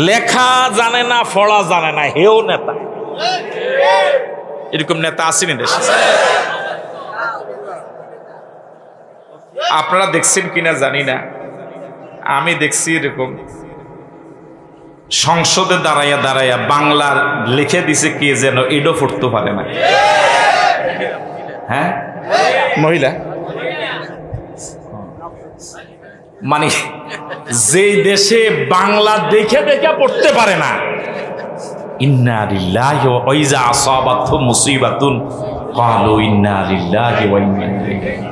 লেখা জানে না, পড়া জানে না, হেও নেতা। এরকম নেতা আসেনি দেশে? আপনারা দেখছেন কিনা জানি না, আমি দেখছি এরকম সংসদে দাঁড়াইয়া দাঁড়াইয়া বাংলার লিখে দিছে কে যেন, এডো পড়তে পারে না। হ্যাঁ, মহিলা। মানে যে দেশে বাংলা দেখে দেখে পড়তে পারে না, ইন্না লিল্লাহি ওয়া ইযা আসাবাতহুম মুসিবাতুন ক্বালু ইন্না লিল্লাহি ওয়া ইন্না ইলাইহি।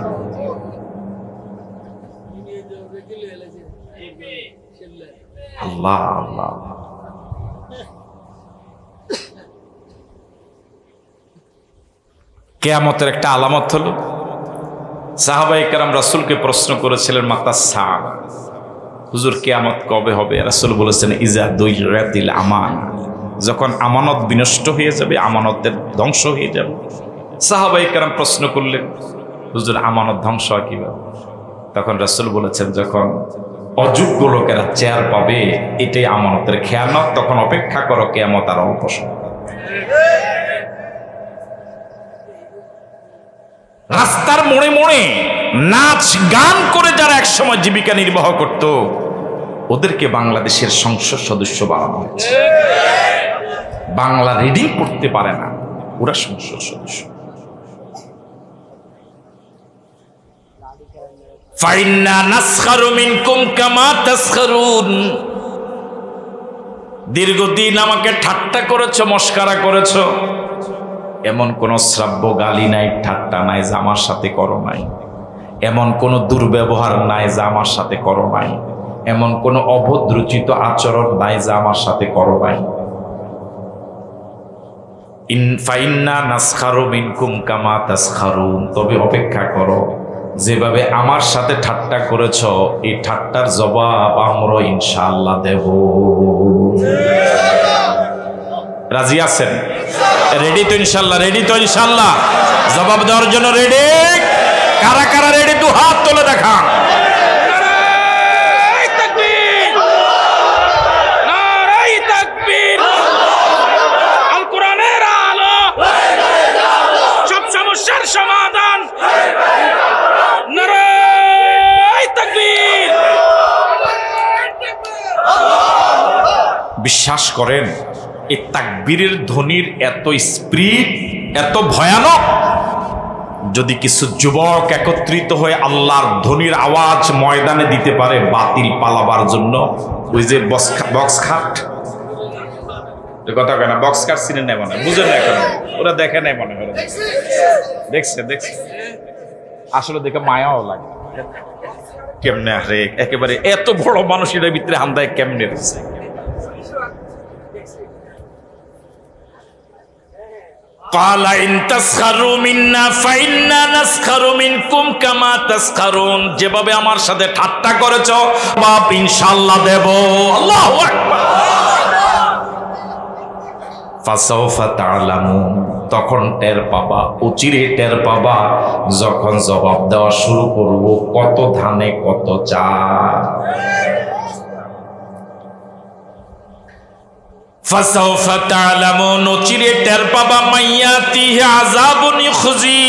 আল্লাহ আল্লাহ। কিয়ামতের একটা আলামত হলো, সাহাবায়ে কেরাম রাসূলকে প্রশ্ন করেছিলেন মাতা সা, হুজুর কিয়ামত কবে হবে? রাসূল বলেছেন ইজা দুইরাতিল আমানা, যখন আমানত বিনষ্ট হয়ে যাবে, আমানতের ধ্বংস হয়ে যাবে। সাহাবায়ে কেরাম প্রশ্ন করলেন হুজুর আমানত ধ্বংস হয় কিভাবে? তখন রাসূল বলেছেন যখন অযোগ্য লোকেরা চেয়ার পাবে, এটাই আমানতের খেয়ানত, তখন অপেক্ষা করো, কিয়ামত আর অল্প সময়। রাস্তার মোড়ে মোড়ে নাচ গান করে যারা একসময় জীবিকা নির্বাহ করত, ওদেরকে বাংলাদেশের সংসদ সদস্য বানানো হয়েছে। বাংলা রিডিং পড়তে পারে না, ওরা সংসদ সদস্য। ফাইন্না নাসখারু মিনকুম কামা তাসখারুন, দীর্ঘদিন আমাকে ঠাট্টা করেছো, মস্কারা করেছো, এমন কোন শ্রাব্য গালি নাই, ঠাট্টা নাই যে আমার সাথে করো নাই, এমন কোন দুর্ব্যবহার নাই যে আমার সাথে করো নাই, এমন কোন অভদ্রচিত আচরণ নাই যে আমার সাথে করো নাই। ফাইন্না নাসখারু মিনকুম কামা তাসখারুন, তবে অপেক্ষা করো, যেভাবে আমার সাথে ঠাট্টা করেছ, এই ঠাট্টার জবাব আমরা ইনশাআল্লাহ দেব। রাজি আছেন? রেডি তো ইনশাআল্লাহ? রেডি তো ইনশাআল্লাহ? জবাব দেওয়ার জন্য রেডি? কারা কারা রেডি? দু হাত তুলে দেখান। সমাধান বিশ্বাস করেন এই তাকবীরের ধ্বনির এত স্পিরিট, এত ভয়ানক, যদি কিছু যুবক একত্রিত হয়ে আল্লাহর ধ্বনির আওয়াজ ময়দানে দিতে পারে বাতিল পালাবার জন্য, ওই যে বক্স খাট, কথা কয় না, বক্স কাট চিনে নেই মনে হয়, বুঝেন না এখন, ওরা দেখে নাই মনে হয়, দেখছে দেখছে, আসলে দেখে মায়াও লাগে। কেমনে আরে একেবারে এত বড় মানুষের ভিতরে হামদায় কেমনে রয়েছে। قال إن تسخروا منا فإنا نسخر منكم كما تسخرون, যেভাবে আমার সাথে ঠাট্টা করেছো বাপ ইনশাআল্লাহ দেব। আল্লাহু আকবার। ফাসাউফা তা'লামুন, তখন টের পাবা, অচিরে টের পাবা, যখন জবাব দেওয়া শুরু করব কত ধানে কত চাল। ফাসাউফা তা'লামুন, অচিরে টের পাবা, মাইয়াতিহি আযাবুন ইখজি,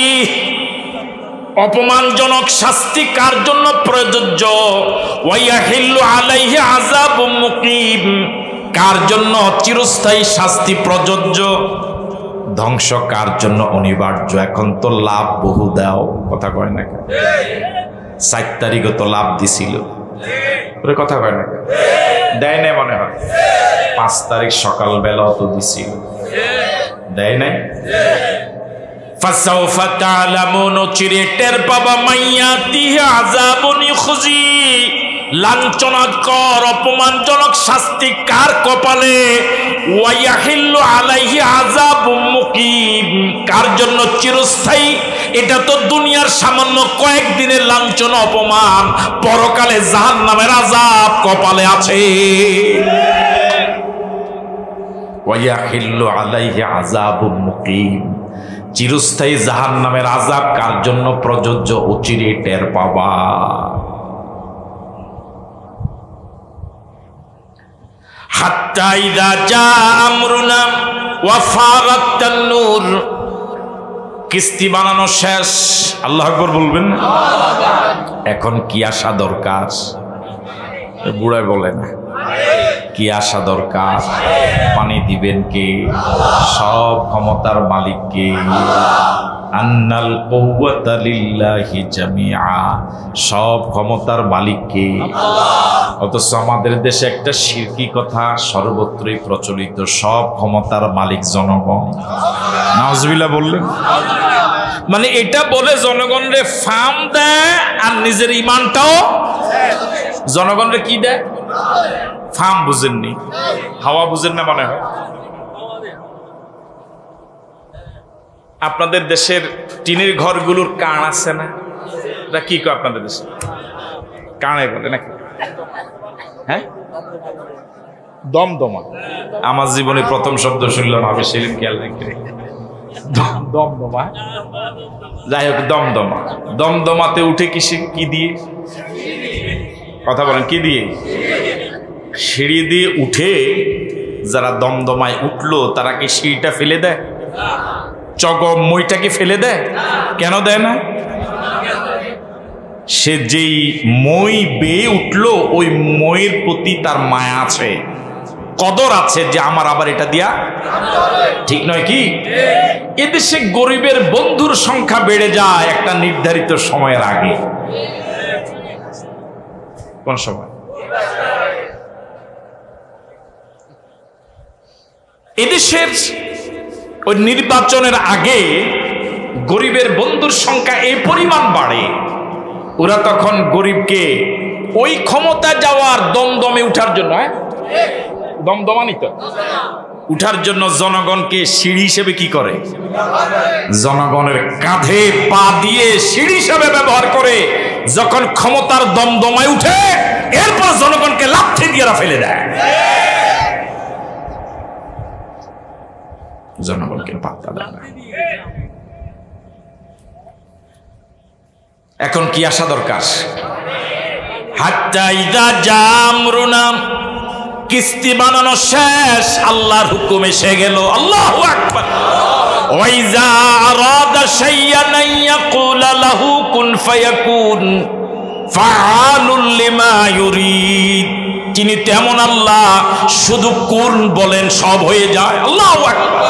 অপমানজনক শাস্তি কার জন্য প্রযোজ্য, ওয়া ইয়াহিল্লু আলাইহি আযাবুম মুকিম, কার জন্য চিরস্থায়ী শাস্তি প্রযোজ্য, ধ্বংস কার জন্য অনিবার্য। এখন তো লাভ বহু দাও, কথা কয় না, 7 তারিখে তো লাভ দিছিল, কথা কয় না, দেয় নাই মনে হয়, 5 তারিখ সকালবেলাও তো দিছিল, দেয় নাই। ফাসাউফা তা'লামুন, চিরে টের পাবা, মাইয়াতিহি আযাবুন ইখজি, লাঞ্ছনাকর অপমানজনক শাস্তি কার কপালে, ওয়া ইয়াহিল্লু আলাইহি আযাবুম মুকিম, কার জন্য চিরস্থায়ী। এটা তো দুনিয়ার সামান্য কয়েকদিনের লাঞ্ছনা অপমান, পরকালে জাহান্নামের আযাব কপালে আছে। ওয়া ইয়াহিল্লু আলাইহি আযাবুম মুকিম, চিরস্থায়ী জাহান্নামের আযাব কার জন্য প্রযোজ্য, অচিরে টের পাবা। হাত্তা ইযা জা আমরুনা ওয়া ফারাত তান্নুর, কিস্তি বানানো শেষ, আল্লাহু আকবার বলবেন না? এখন কি আসা দরকার? বুড়াই বলে না, কি আসা দরকার? পানি দিবেন কে? সব ক্ষমতার মালিক কে? আন্নাল কুওয়াতা লিল্লাহি জামিআ, সব ক্ষমতার মালিক কে? অথচ আমাদের দেশে একটা শিরকি কথা সর্বত্রই প্রচলিত, সব ক্ষমতার মালিক জনগণ। নাউজুবিল্লাহ বললেন? মানে এটা বলে জনগণরে ফার্ম দেয় আর নিজের ইমানটাও জনগণরে কি দেয়? ফার্ম। বুঝেননি? হাওয়া বুঝেন না মনে হয়। আপনাদের দেশের টিনের ঘরগুলোর কান আছে না? এটা কি কয় আপনাদের দেশে? কানে বলে নাকি? হ্যাঁ, দমদমা। আমার জীবনে প্রথম শব্দ শুনলাম, আমি সেদিন খেয়াল রেখে। দমদমা, যাই হোক, দমদমা। দমদমাতে উঠে কি দিয়ে কথা বলেন? কি দিয়ে? সিঁড়ি দিয়ে উঠে যারা দমদমায় উঠলো তারা কি সিঁড়িটা ফেলে দেয়? চগম মইটাকে ফেলে দেয়? কেন দেয় না? সে যেই মই বেয়ে উঠলো ওই মইয়ের প্রতি তার মায়া আছে, কদর আছে, যে আমার আবার এটা দিয়া, ঠিক নয় কি? এদেশে গরিবের বন্ধুর সংখ্যা বেড়ে যায় একটা নির্ধারিত সময়ের আগে। কোন সময়? এদেশের ওই নির্বাচনের আগে গরিবের বন্ধুর সংখ্যা এই পরিমাণ বাড়ে, ওরা তখন গরিবকে ওই ক্ষমতা যাওয়ার দমদমে উঠার জন্য, দমদমানিত উঠার জন্য জনগণকে সিঁড়ি হিসেবে কি করে? জনগণের কাঁধে পা দিয়ে সিঁড়ি হিসেবে ব্যবহার করে। যখন ক্ষমতার দমদমায় উঠে এরপর জনগণকে লাথি দিয়ে ফেলে দেয়, জনগণকে পাত্তা দেয় না। এখন কি আসা দরকার? হাত্তা ইযা জামরুনা, কিস্তি বানানো শেষ, আল্লাহর হুকুম এসে গেল। আল্লাহু আকবার। ওয়াইজা আরাদা শাইয়ান ইয়াকুলা লাহু কুন ফায়াকুন ফাআলুল লিমা ইউরিদ। তিনি তেমন আল্লাহ, শুধু কুন বলেন সব হয়ে যায়। আল্লাহু আকবার।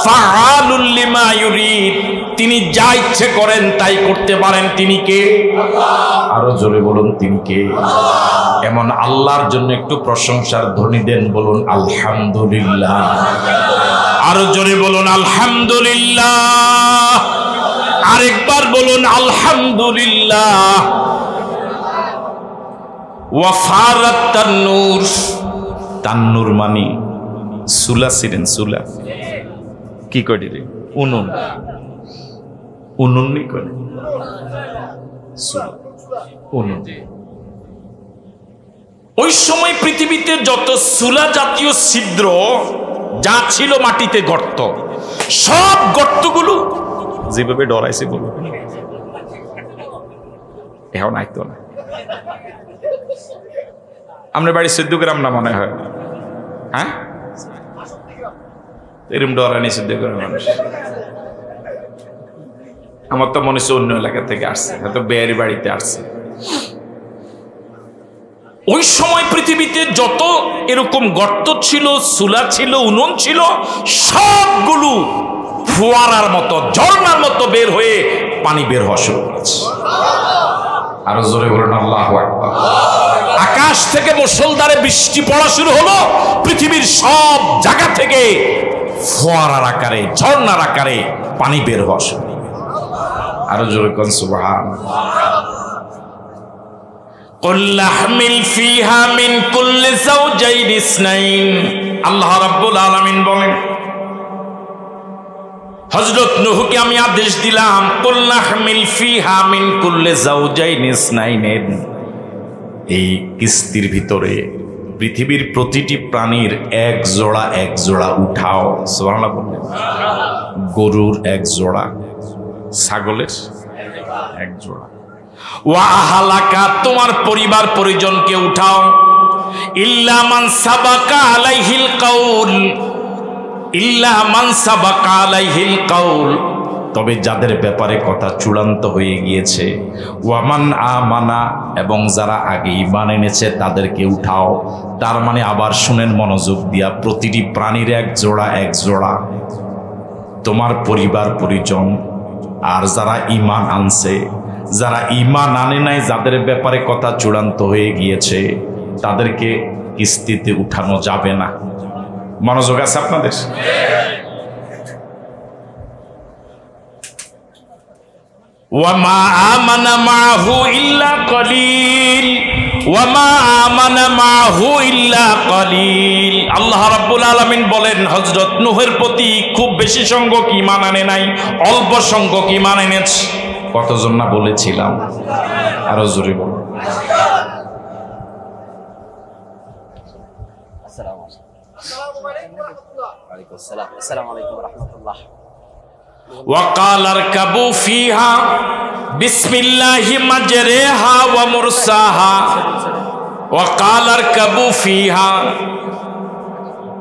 ফাআলুল লিমা ইউরিদ, তিনি যা ইচ্ছে করেন তাই করতে পারেন। তিনি কে? আরো জোরে বলুন, তিনি কে? এমন আল্লাহর জন্য একটু প্রশংসার ধ্বনি দেন, বলুন আলহামদুলিল্লাহ। আরো জোরে বলুন আলহামদুলিল্লাহ। আরেকবার বলুন আলহামদুলিল্লাহ। ওয়াফারাত তান্নুর, তান্নুর মানে সুলা ছিলেন। সুলা কি করে রে? উনুন, উনুন নি করে উনুন। ওই সময় পৃথিবীতে যত সুলা জাতীয় ছিদ্র যা ছিল, মাটিতে গর্ত, সব গর্তগুলো যেভাবে ডরাইছে বলবো এখন আইতো না। আপনার বাড়ি 14 গ্রাম না মনে হয়? হ্যাঁ, এরকম ডরানি 14 গ্রাম মানুষ। আমার তো মনে হচ্ছে অন্য এলাকা থেকে আসছে, হয়তো বেয়ারি বাড়িতে আসছে। ওই সময় পৃথিবীতে যত এরকম গর্ত ছিল, চুলা ছিল, উনুন ছিল, সবগুলো ফোয়ারার মতো, ঝর্ণার মতো বের হয়ে পানি বের হওয়া শুরু করেছে। আরো জোরে বলুন আল্লাহু আকবার। আকাশ থেকে মুষলধারে বৃষ্টি পড়া শুরু হলো, পৃথিবীর সব জায়গা থেকে ফোয়ারার আকারে, ঝর্ণার আকারে পানি বের হওয়া শুরু। আরো জোরে কোন সুবহানাল্লাহ। কুল লাহমিল ফিহা মিন কুল্লি যাওজাইন ইসনাইন। আল্লাহ রাব্বুল আলামিন বলেন, হযরত নূহকে আমি আদেশ দিলাম, কুল লাহমিল ফিহা মিন কুল্লি যাওজাইন ইসনাইন। এই কিস্তির ভিতরে পৃথিবীর প্রতিটি প্রাণীর এক জোড়া উঠাও। সুবহানাল্লাহ বলেন। গরুর এক জোড়া, ছাগলের এক জোড়া। ওয়া আহলাকা, তোমার পরিবার পরিজনকে উঠাও। ইল্লা মান সাবাকা আলাইহিল কাউল, ইল্লা মান সাবাকা আলাইহিল কাউল, তবে যাদের ব্যাপারে কথা চূড়ান্ত হয়ে গিয়েছে। ওয়ামান আমানা, এবং যারা আগে ঈমান এনেছে তাদেরকে উঠাও। তার মানে আবার শুনেন মনোযোগ দিয়া, প্রতিটি প্রাণীর এক জোড়া তোমার পরিবার পরিজন। আর যারা ঈমান আনছে, যারা ঈমান আনে নাই, যাদের ব্যাপারে কথা চূড়ান্ত হয়ে গিয়েছে, তাদেরকে কিস্তিতে উঠানো যাবে না। মনোযোগ আছে আপনাদের? ওয়ামা আমানা মাহু ইল্লা কলিল, ওয়া মা আমানা মাহু ইল্লা কালিল। আল্লাহ রাব্বুল আলামিন বলেন হযরত নূহের প্রতি খুব বেশি সংখ্যক ঈমান আনে নাই, অল্প সংখ্যক ঈমান এনেছে। কতজন না বলেছিলাম, আরো জোরে বল। আসসালামু আলাইকুম ওয়া রাহমাতুল্লাহ। وقال اركبوا فيها بسم الله مجريها ومرساها وقال اركبوا فيها।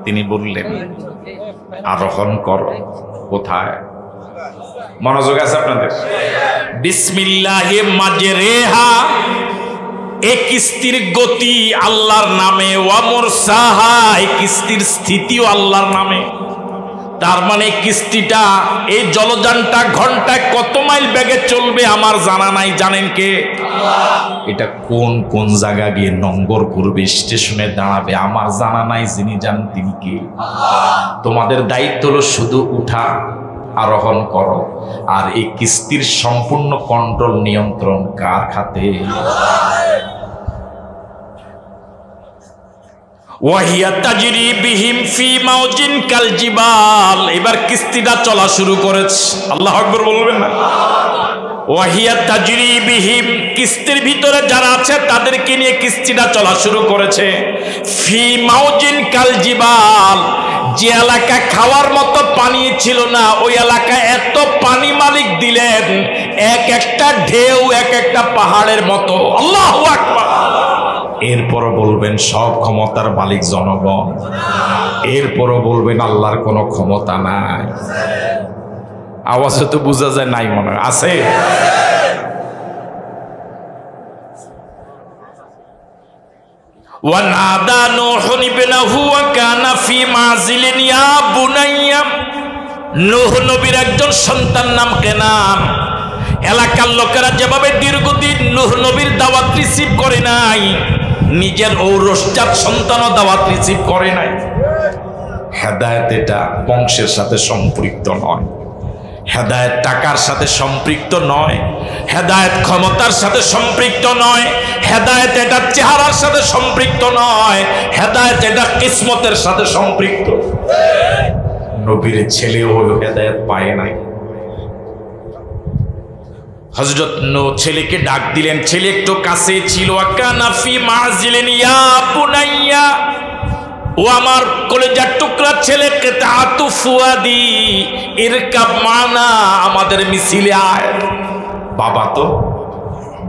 তিনি বললেন আরোহণ করো। কোথায়? মনোযোগ আছে আপনাদের? বিসমিল্লাহি মাজরেহা, এই কিস্তির গতি আল্লাহর নামে, ওয়া মুরসাহা, এই কিস্তির স্থিতিও আল্লাহর নামে। তার মানে কিস্তিটা, এই জলযানটা ঘন্টায় কত মাইল বেগে চলবে আমার জানা নাই, জানেন কে? এটা কোন কোন জায়গা গিয়ে নম্বর করবে, স্টেশনে দাঁড়াবে আমার জানা নাই, যিনি জানেন তিনি কে? তোমাদের দায়িত্ব হলো শুধু উঠা, আরোহণ করো। আর এই কিস্তির সম্পূর্ণ কন্ট্রোল, নিয়ন্ত্রণ কার হাতে? ওয়াহিয়া তাজরি বিহিম ফি মাউজিন কাল জিবাল। এবার কিস্তিটা চলা শুরু করেছে। আল্লাহু আকবার বলবেন না? ওয়াহিয়া তাজরি বিহিম, কিস্তির ভিতরে যারা আছে তাদেরকে নিয়ে কিস্তিটা চলা শুরু করেছে। ফি মাউজিন কাল জিবাল, যে এলাকা খাওয়ার মতো পানি ছিল না ওই এলাকায় এত পানি মালিক দিলেন, এক একটা ঢেউ এক একটা পাহাড়ের মতো। আল্লাহু আকবার। এরপরও বলবেন সব ক্ষমতার মালিক জনগণ, এরপরও বলবেন আল্লাহর কোনো ক্ষমতা নাই। আওয়াজে তো বোঝা যায় নাই, মনে আছে? ওয়ানাদা নূহুন ইবনাহু ওয়া কানা ফি মাযিলিন ইয়া বুনাইয়া। নূহ নবীর একজন সন্তান নাম কেনান। এলাকার লোকেরা যেভাবে দীর্ঘদিন নূহ নবীর দাওয়াত রিসিভ করে নাই, নিজের ঔরসজাত সন্তানও দাওয়াত রিসিভ করে নাই। হেদায়েত এটা বংশের সাথে সম্পৃক্ত নয়, হেদায়েত টাকার সাথে সম্পৃক্ত নয়, হেদায়েত ক্ষমতার সাথে সম্পৃক্ত নয়, হেদায়েত এটা চেহারার সাথে সম্পৃক্ত নয়, হেদায়েত এটা কিসমতের সাথে সম্পৃক্ত। নবীর ছেলেও হেদায়েত পায় নাই। হযরত নূহ ছেলেকে ডাক দিলেন, ছেলে একটু কাছে ছিল। কানা ফি মাযিলিন ইয়া বুনাইয়া, ও আমার কলেজার টুকরা ছেলে, কিতাতু ফুয়াদি ইরকাব মানা, আমাদের মিছিলে আয়।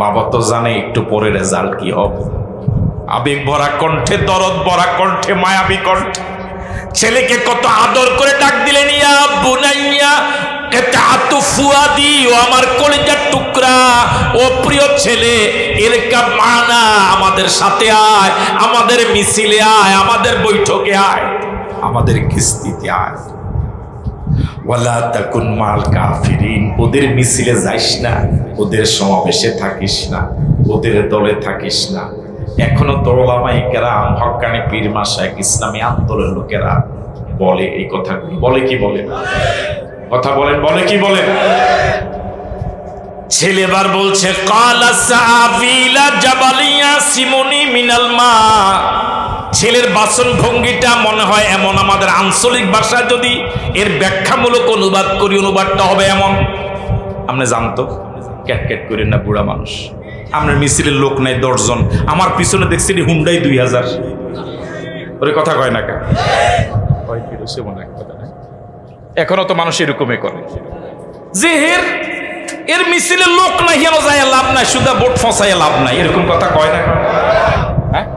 বাবা তো জানে একটু পরে রেজাল্ট কি হবে। আবেগ ভরা কণ্ঠে, দরদ ভরা কণ্ঠে, মায়াবী কণ্ঠে ছেলেকে কত আদর করে ডাক দিলেন, ইয়া বুনাইয়া কিতাতু ফুয়াদি, ও আমার কলেজার টুকরা, ও প্রিয় ছেলে, ইরকাব মানা, আমাদের সাথে আয়, আমাদের মিছিলে আয়, আমাদের বৈঠকে আয়, আমাদের কিস্তিতে আয়। ওয়ালা তাকুন মাল কাফিরিন, ওদের মিছিলে যাইস না, ওদের সমাবেশে থাকিস না, ওদের দলে থাকিস না। এখনো তো ওলামায়ে কেরাম, হক্কানি পীর মাশায়েখ, ইসলামী আন্দোলনের লোকেরা বলে এই কথাগুলো। বলে কি বলে? কথা বলেন, বলে কি বলেন? ছেলেবার বলছে কালা সাবিলা জাবালিয়া সিমুনি মিনাল মা। ছেলের বাসন ভঙ্গিটা মনে হয় এমন, আমাদের আঞ্চলিক ভাষায় যদি এর ব্যাখ্যামূলক অনুবাদ করি, অনুবাদটা হবে এমন। আপনি জানতো ক্যাটক্যাট করেন না, বুড়া মানুষ। আপনার মিছিলের লোক নাই 10 জন, আমার পিছনে দেখছি হুন্ডাই 2000। ওরে কথা কয় না কা? এখনো তো মানুষ এরকমই করে যে এর মিছিলে লোক নাই, হেন যায় লাভ নাই, শুধু ভোট ফসাইয়া লাভ নাই, এরকম কথা কয় না? হ্যাঁ,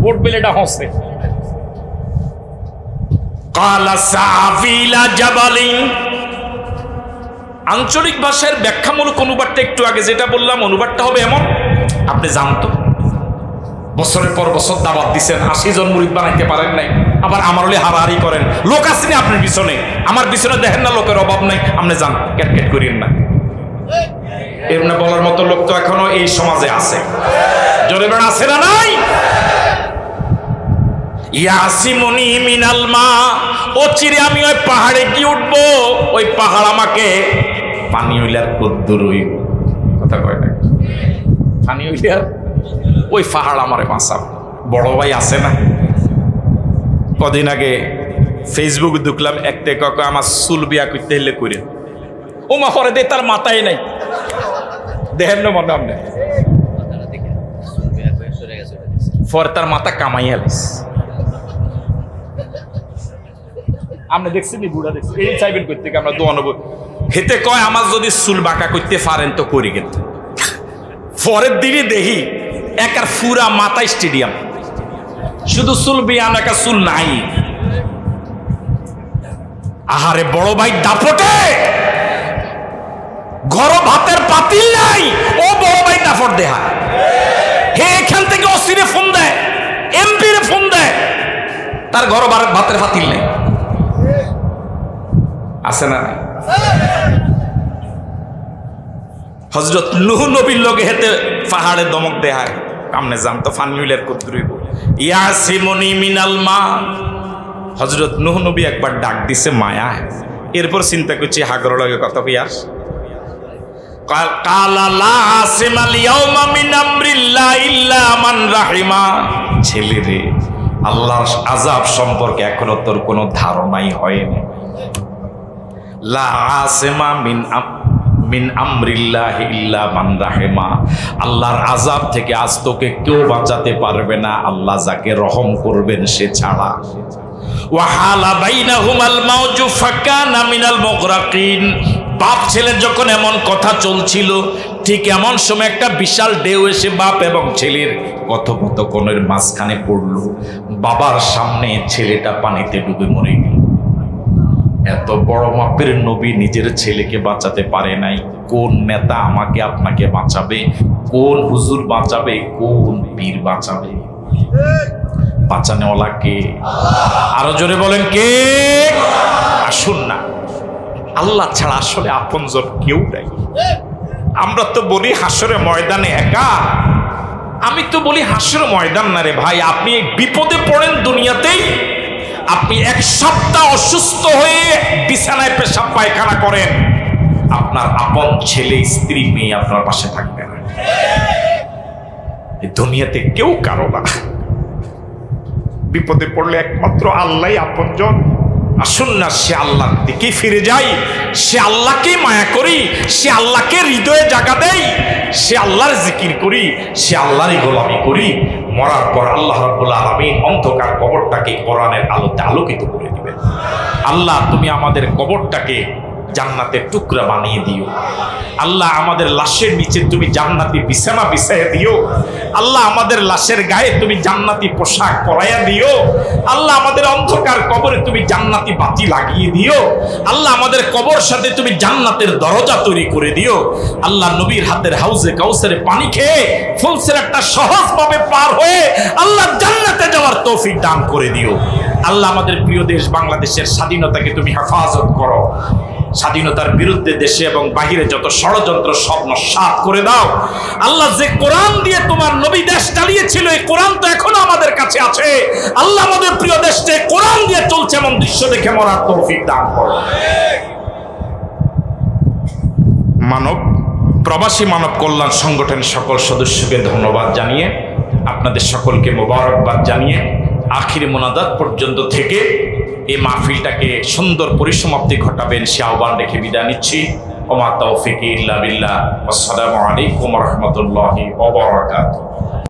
ভোট বেলেটা হসে। কালা সাবিলা জাবালিন, আঞ্চলিক ভাষার ব্যাখ্যামূলক অনুবাদটা একটু আগে যেটা বললাম, অনুবাদটা হবে এমন। আপনি জানতো বছরের পর বছর দাওয়াত দিচ্ছেন, 80 জন মুরিদ বানাইতে পারেন নাই, আবার আমার হলে হারাহারি করেন। লোক আসেনি আপনার পিছনে, আমার পিছনে দেখেন না লোকের অভাব নাই, আপনি যান, ক্যাটক্যাট করিয়েন না। এমনি বলার মতো লোক তো এখনো এই সমাজে আছে। জোরে বেড়া আছে না নাই? ইয়াসিমুনি মিনাল মা, ও চিরে আমি ওই পাহাড়ে কি উঠবো, ওই পাহাড় আমাকে পানি হইলে আর কদ্দুর হইব। কথা কয় না? পানি হইলে আর ওই পাহাড় আমারে বাঁচাও। বড় ভাই আছে না, কদিন আগে ফেসবুকে দেখলাম একটা কাকা আমার চুল বিয়া করতে হলে করে, ও মা পরে দে তার মাথায় নাই, দেখেন না মনে আপনি পরে তার মাথা কামাই আলিস। আপনি দেখছেন বুড়া দেখছেন এই চাইবেন করতে আমরা দোয়ানব হেতে কয় আমার যদি চুল বাঁকা করতে পারেন তো করি, কিন্তু পরের দিনে দেখি একার ফুরা মাথা স্টেডিয়াম, শুধু চুল বিয়ান একা চুল নাই। আহারে বড় ভাই দাপটে ঘর ভাতের পাতিল নাই, ও বড় ভাই দাপট দেহা হে এখান থেকে অসিরে ফোন দেয়, এমপি রে ফোন দেয়, তার ঘর ভাতের পাতিল নেই, আছে না? হযরত নূহ নবীর লগে হেতে পাহাড়ে দমক দেহায় কামনে জানতো ফানিউলের কুদরি ইয়াসিমুনি মিনাল মা। হযরত নূহ নবী একবার ডাক দিছে মায়া, এরপর চিন্তা করছি হাগর লগে কত পিয়াস কালা লা আসিমাল ইয়াউমা মিন আমরিল্লাহ ইল্লা মান রাহিমা। ছেলে রে, আল্লাহর আযাব সম্পর্কে এখনো তোর কোনো ধারণাই হয়নি। লা আসিমা মিন আমরিল্লাহি ইল্লা মান রাহিমা। আল্লাহর আযাব থেকে আজ তোকে কেউ বাঁচাতে পারবে না, আল্লাহ যাকে রহম করবেন সে ছাড়া। ওয়া হালা বাইনাহুমাল মাউজু ফাকানা মিনাল মুগরাকিন। বাপ ছেলে যখন এমন কথা চলছিল, ঠিক এমন সময় একটা বিশাল ঢেউ এসে বাপ এবং ছেলের কথোপকথনের মাঝখানে পড়ল। বাবার সামনে ছেলেটা পানিতে ডুবে মরে গেল। এত বড় মাপের নবী নিজের ছেলেকে বাঁচাতে পারে নাই, কোন নেতা আমাকে আপনাকে বাঁচাবে? কোন হুজুর বাঁচাবে? কোন পীর বাঁচাবে? বাঁচানোওয়ালা কে? আরো জোরে বলেন কে? আসুন না, আল্লাহ ছাড়া আসলে আপনজন কেউ নাই। আমরা তো বলি হাসরে ময়দানে একা, আমি তো বলি হাসরে ময়দান না রে ভাই। আপনি বিপদে পড়েন দুনিয়াতেই, আপনি এক সপ্তাহ অসুস্থ হয়ে বিছানায় পেশাব পায়খানা করেন, আপনার আপন ছেলে স্ত্রী মেয়ে আপনার পাশে থাকবে না। দুনিয়াতে কেউ কারো না, বিপদে পড়লে একমাত্র আল্লাহই আপনজন। আসুন না সে আল্লাহর দিকে ফিরে যাই, সে আল্লাহকে মায়া করি, সে আল্লাহকে হৃদয়ে জায়গা দেই, সে আল্লাহর জিকির করি, সে আল্লাহরই গোলামি করি। মরার পর আল্লাহ রাব্বুল আলামিন অন্ধকার কবরটাকে কোরআনের আলোতে আলোকিত করে দিবেন। আল্লাহ তুমি আমাদের কবরটাকে জান্নাতের টুকরা বানিয়ে দিও। আল্লাহ আমাদের লাশের নিচে তুমি জান্নাতি বিছানা বিছাইয়া দিও। আল্লাহ আমাদের লাশের গায়ে তুমি জান্নাতি পোশাক পরাইয়া দিও। আল্লাহ আমাদের অন্ধকার কবরে তুমি জান্নাতি বাতি লাগিয়ে দিও। আল্লাহ আমাদের কবর সাথে তুমি জান্নাতের দরজা তৈরি করে দিও। আল্লাহ নবীর হাতের হাউজে কাউসারে পানি খেয়ে ফুলসিরাতটা সহজভাবে পার হয়ে আল্লাহ জান্নাতে যাওয়ার তৌফিক দান করে দিও। আল্লাহ আমাদের প্রিয় দেশ বাংলাদেশের স্বাধীনতাকে তুমি হেফাজত করো। স্বাধীনতার বিরুদ্ধে দেশে এবং বাহিরে যত ষড়যন্ত্র সব নস্যাৎ করে দাও। আল্লাহ যে কোরআন দিয়ে তোমার নবী দেশ চালিয়েছিল, এই কোরআন তো এখনো আমাদের কাছে আছে। আল্লাহ আমাদের প্রিয় দেশে কোরআন দিয়ে চলছে এমন দৃশ্য দেখে মরার তৌফিক দান করো। প্রবাসী মানব কল্যাণ সংগঠনের সকল সদস্যকে ধন্যবাদ জানিয়ে, আপনাদের সকলকে মোবারকবাদ জানিয়ে আখির মোনাজাত পর্যন্ত থেকে এই মাহফিলটাকে সুন্দর পরিসমাপ্তি ঘটাবেন সে আহ্বান রেখে বিদায় নিচ্ছি। ওমা তৌফিক ইল্লা বিল্লাহ। আসসালামু আলাইকুম ওয়া রাহমাতুল্লাহি ওয়া বারাকাতুহু।